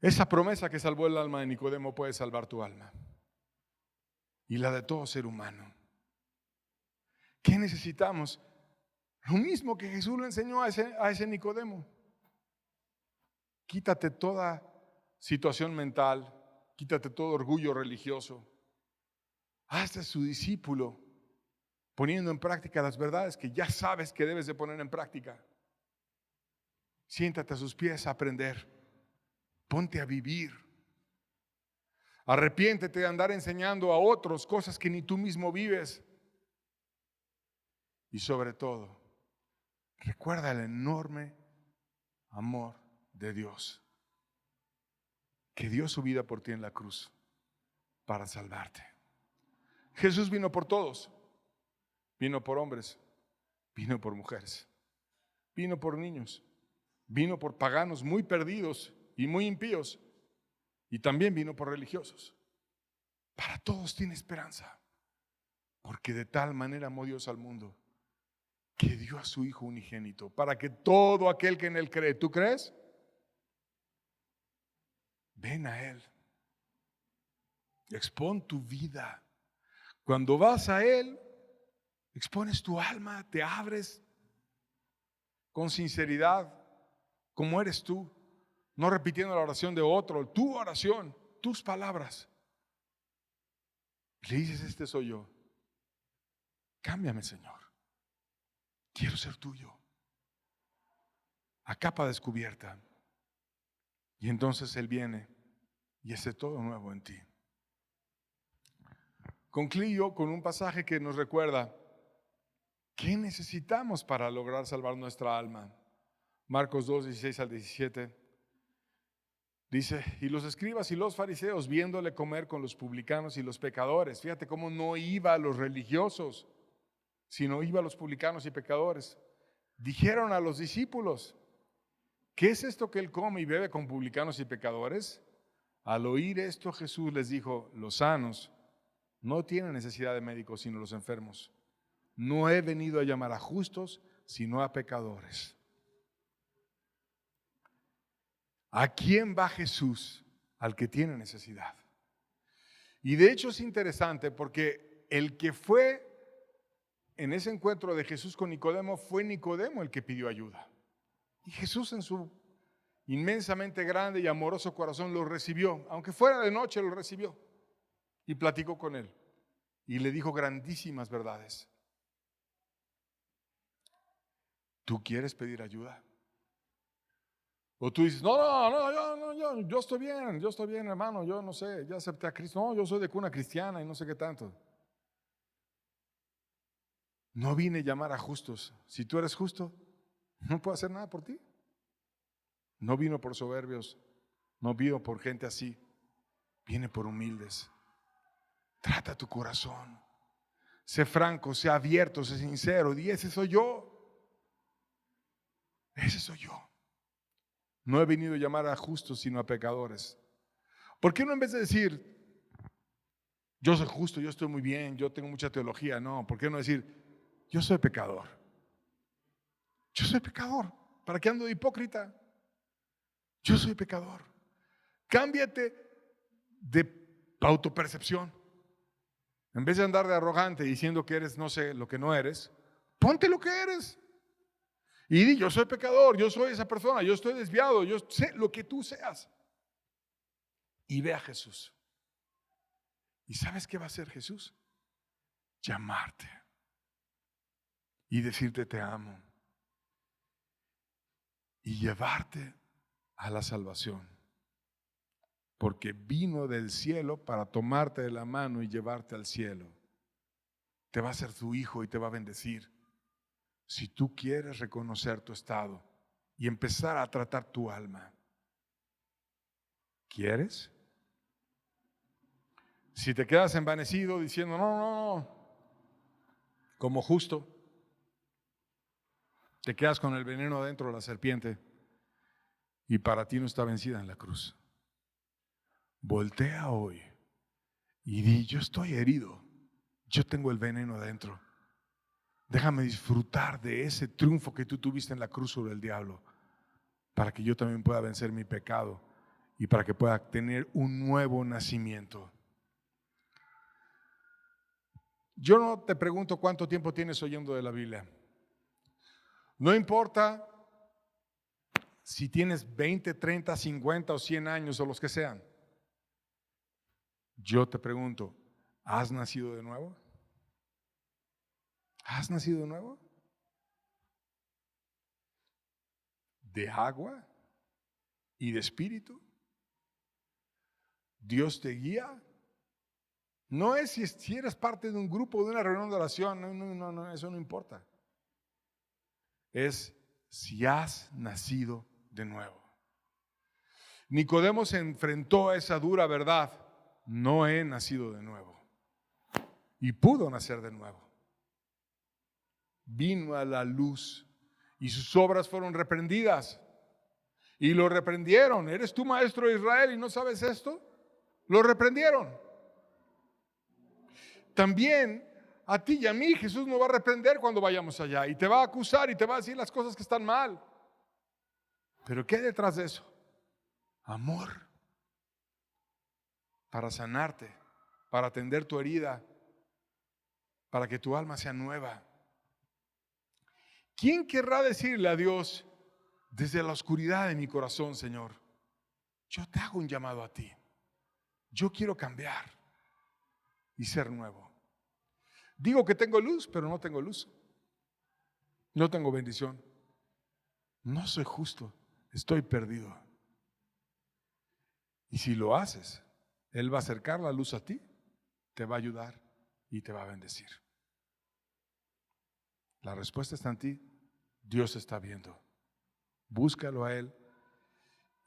Esa promesa que salvó el alma de Nicodemo puede salvar tu alma y la de todo ser humano. ¿Qué necesitamos? Lo mismo que Jesús le enseñó a ese Nicodemo. Quítate toda situación mental, quítate todo orgullo religioso. Hazte su discípulo, poniendo en práctica las verdades que ya sabes que debes de poner en práctica. Siéntate a sus pies a aprender. Ponte a vivir. Arrepiéntete de andar enseñando a otros cosas que ni tú mismo vives. Y sobre todo, recuerda el enorme amor de Dios, que dio su vida por ti en la cruz para salvarte. Jesús vino por todos. Vino por hombres, vino por mujeres, vino por niños, vino por paganos muy perdidos y muy impíos, y también vino por religiosos. Para todos tiene esperanza, porque de tal manera amó Dios al mundo, que dio a su Hijo unigénito, para que todo aquel que en Él cree. ¿Tú crees? Ven a Él. Expón tu vida. Cuando vas a Él, expones tu alma, te abres con sinceridad, como eres tú, no repitiendo la oración de otro, tu oración, tus palabras. Le dices: este soy yo. Cámbiame, Señor. Quiero ser tuyo. A capa descubierta. Y entonces Él viene y hace todo nuevo en ti. Concluyo con un pasaje que nos recuerda qué necesitamos para lograr salvar nuestra alma. Marcos 2, 16 al 17. Dice: y los escribas y los fariseos, viéndole comer con los publicanos y los pecadores. Fíjate cómo no iba a los religiosos, sino iba a los publicanos y pecadores. Dijeron a los discípulos: ¿qué es esto que él come y bebe con publicanos y pecadores? Al oír esto, Jesús les dijo: los sanos no tienen necesidad de médicos, sino los enfermos. No he venido a llamar a justos, sino a pecadores. ¿A quién va Jesús? Al que tiene necesidad. Y de hecho es interesante, porque el que fue en ese encuentro de Jesús con Nicodemo, fue Nicodemo el que pidió ayuda. Y Jesús, en su inmensamente grande y amoroso corazón, lo recibió. Aunque fuera de noche, lo recibió. Y platicó con él. Y le dijo grandísimas verdades. ¿Tú quieres pedir ayuda? O tú dices, no, yo estoy bien, hermano, yo no sé, ya acepté a Cristo. No, yo soy de cuna cristiana y no sé qué tanto. No vine a llamar a justos. Si tú eres justo, no puedo hacer nada por ti. No vino por soberbios, no vino por gente así, viene por humildes. Trata tu corazón, sé franco, sé abierto, sé sincero. Di, ese soy yo. Ese soy yo. No he venido a llamar a justos, sino a pecadores. ¿Por qué no, en vez de decir, yo soy justo, yo estoy muy bien, yo tengo mucha teología? No, ¿por qué no decir, yo soy pecador? Yo soy pecador. ¿Para qué ando de hipócrita? Yo soy pecador. Cámbiate de autopercepción. En vez de andar de arrogante diciendo que eres, no sé, lo que no eres, ponte lo que eres. Y di, yo soy pecador, yo soy esa persona, yo estoy desviado, yo sé lo que tú seas. Y ve a Jesús. ¿Y sabes qué va a hacer Jesús? Llamarte y decirte te amo y llevarte a la salvación. Porque vino del cielo para tomarte de la mano y llevarte al cielo. Te va a ser tu hijo y te va a bendecir. Si tú quieres reconocer tu estado y empezar a tratar tu alma. ¿Quieres? Si te quedas envanecido diciendo no, como justo, te quedas con el veneno adentro de la serpiente y para ti no está vencida en la cruz. Voltea hoy y di, yo estoy herido, yo tengo el veneno adentro. Déjame disfrutar de ese triunfo que tú tuviste en la cruz sobre el diablo, para que yo también pueda vencer mi pecado y para que pueda tener un nuevo nacimiento. Yo no te pregunto cuánto tiempo tienes oyendo de la Biblia. No importa si tienes 20, 30, 50 o 100 años o los que sean. Yo te pregunto, ¿has nacido de nuevo? ¿Has nacido de nuevo? ¿De agua y de espíritu? ¿Dios te guía? No es si eres parte de un grupo, de una reunión de oración, no, eso no importa. Es si has nacido de nuevo. Nicodemo se enfrentó a esa dura verdad. No he nacido de nuevo. Y pudo nacer de nuevo. Vino a la luz y sus obras fueron reprendidas. Y lo reprendieron. ¿Eres tú maestro de Israel y no sabes esto? Lo reprendieron. También a ti y a mí Jesús nos va a reprender cuando vayamos allá. Y te va a acusar y te va a decir las cosas que están mal. Pero ¿qué hay detrás de eso? Amor. Para sanarte, para atender tu herida, para que tu alma sea nueva. ¿Quién querrá decirle a Dios, desde la oscuridad de mi corazón, Señor, yo te hago un llamado a ti? Yo quiero cambiar y ser nuevo. Digo que tengo luz, pero no tengo luz. No tengo bendición. No soy justo, estoy perdido. Y si lo haces, Él va a acercar la luz a ti, te va a ayudar y te va a bendecir. La respuesta está en ti. Dios está viendo. Búscalo a Él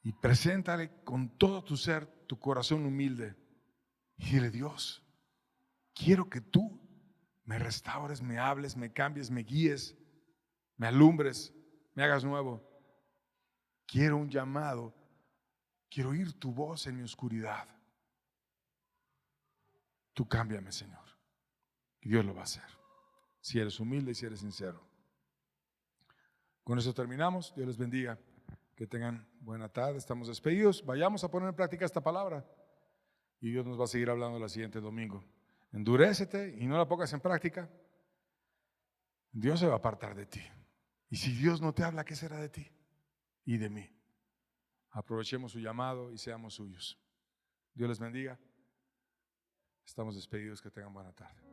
y preséntale con todo tu ser, tu corazón humilde. Y dile, Dios, quiero que tú me restaures, me hables, me cambies, me guíes, me alumbres, me hagas nuevo. Quiero un llamado, quiero oír tu voz en mi oscuridad. Tú cámbiame, Señor. Y Dios lo va a hacer, si eres humilde y si eres sincero. Con eso terminamos. Dios les bendiga. Que tengan buena tarde. Estamos despedidos. Vayamos a poner en práctica esta palabra. Y Dios nos va a seguir hablando el siguiente domingo. Endurécete y no la pongas en práctica. Dios se va a apartar de ti. Y si Dios no te habla, ¿qué será de ti y de mí? Aprovechemos su llamado y seamos suyos. Dios les bendiga. Estamos despedidos. Que tengan buena tarde.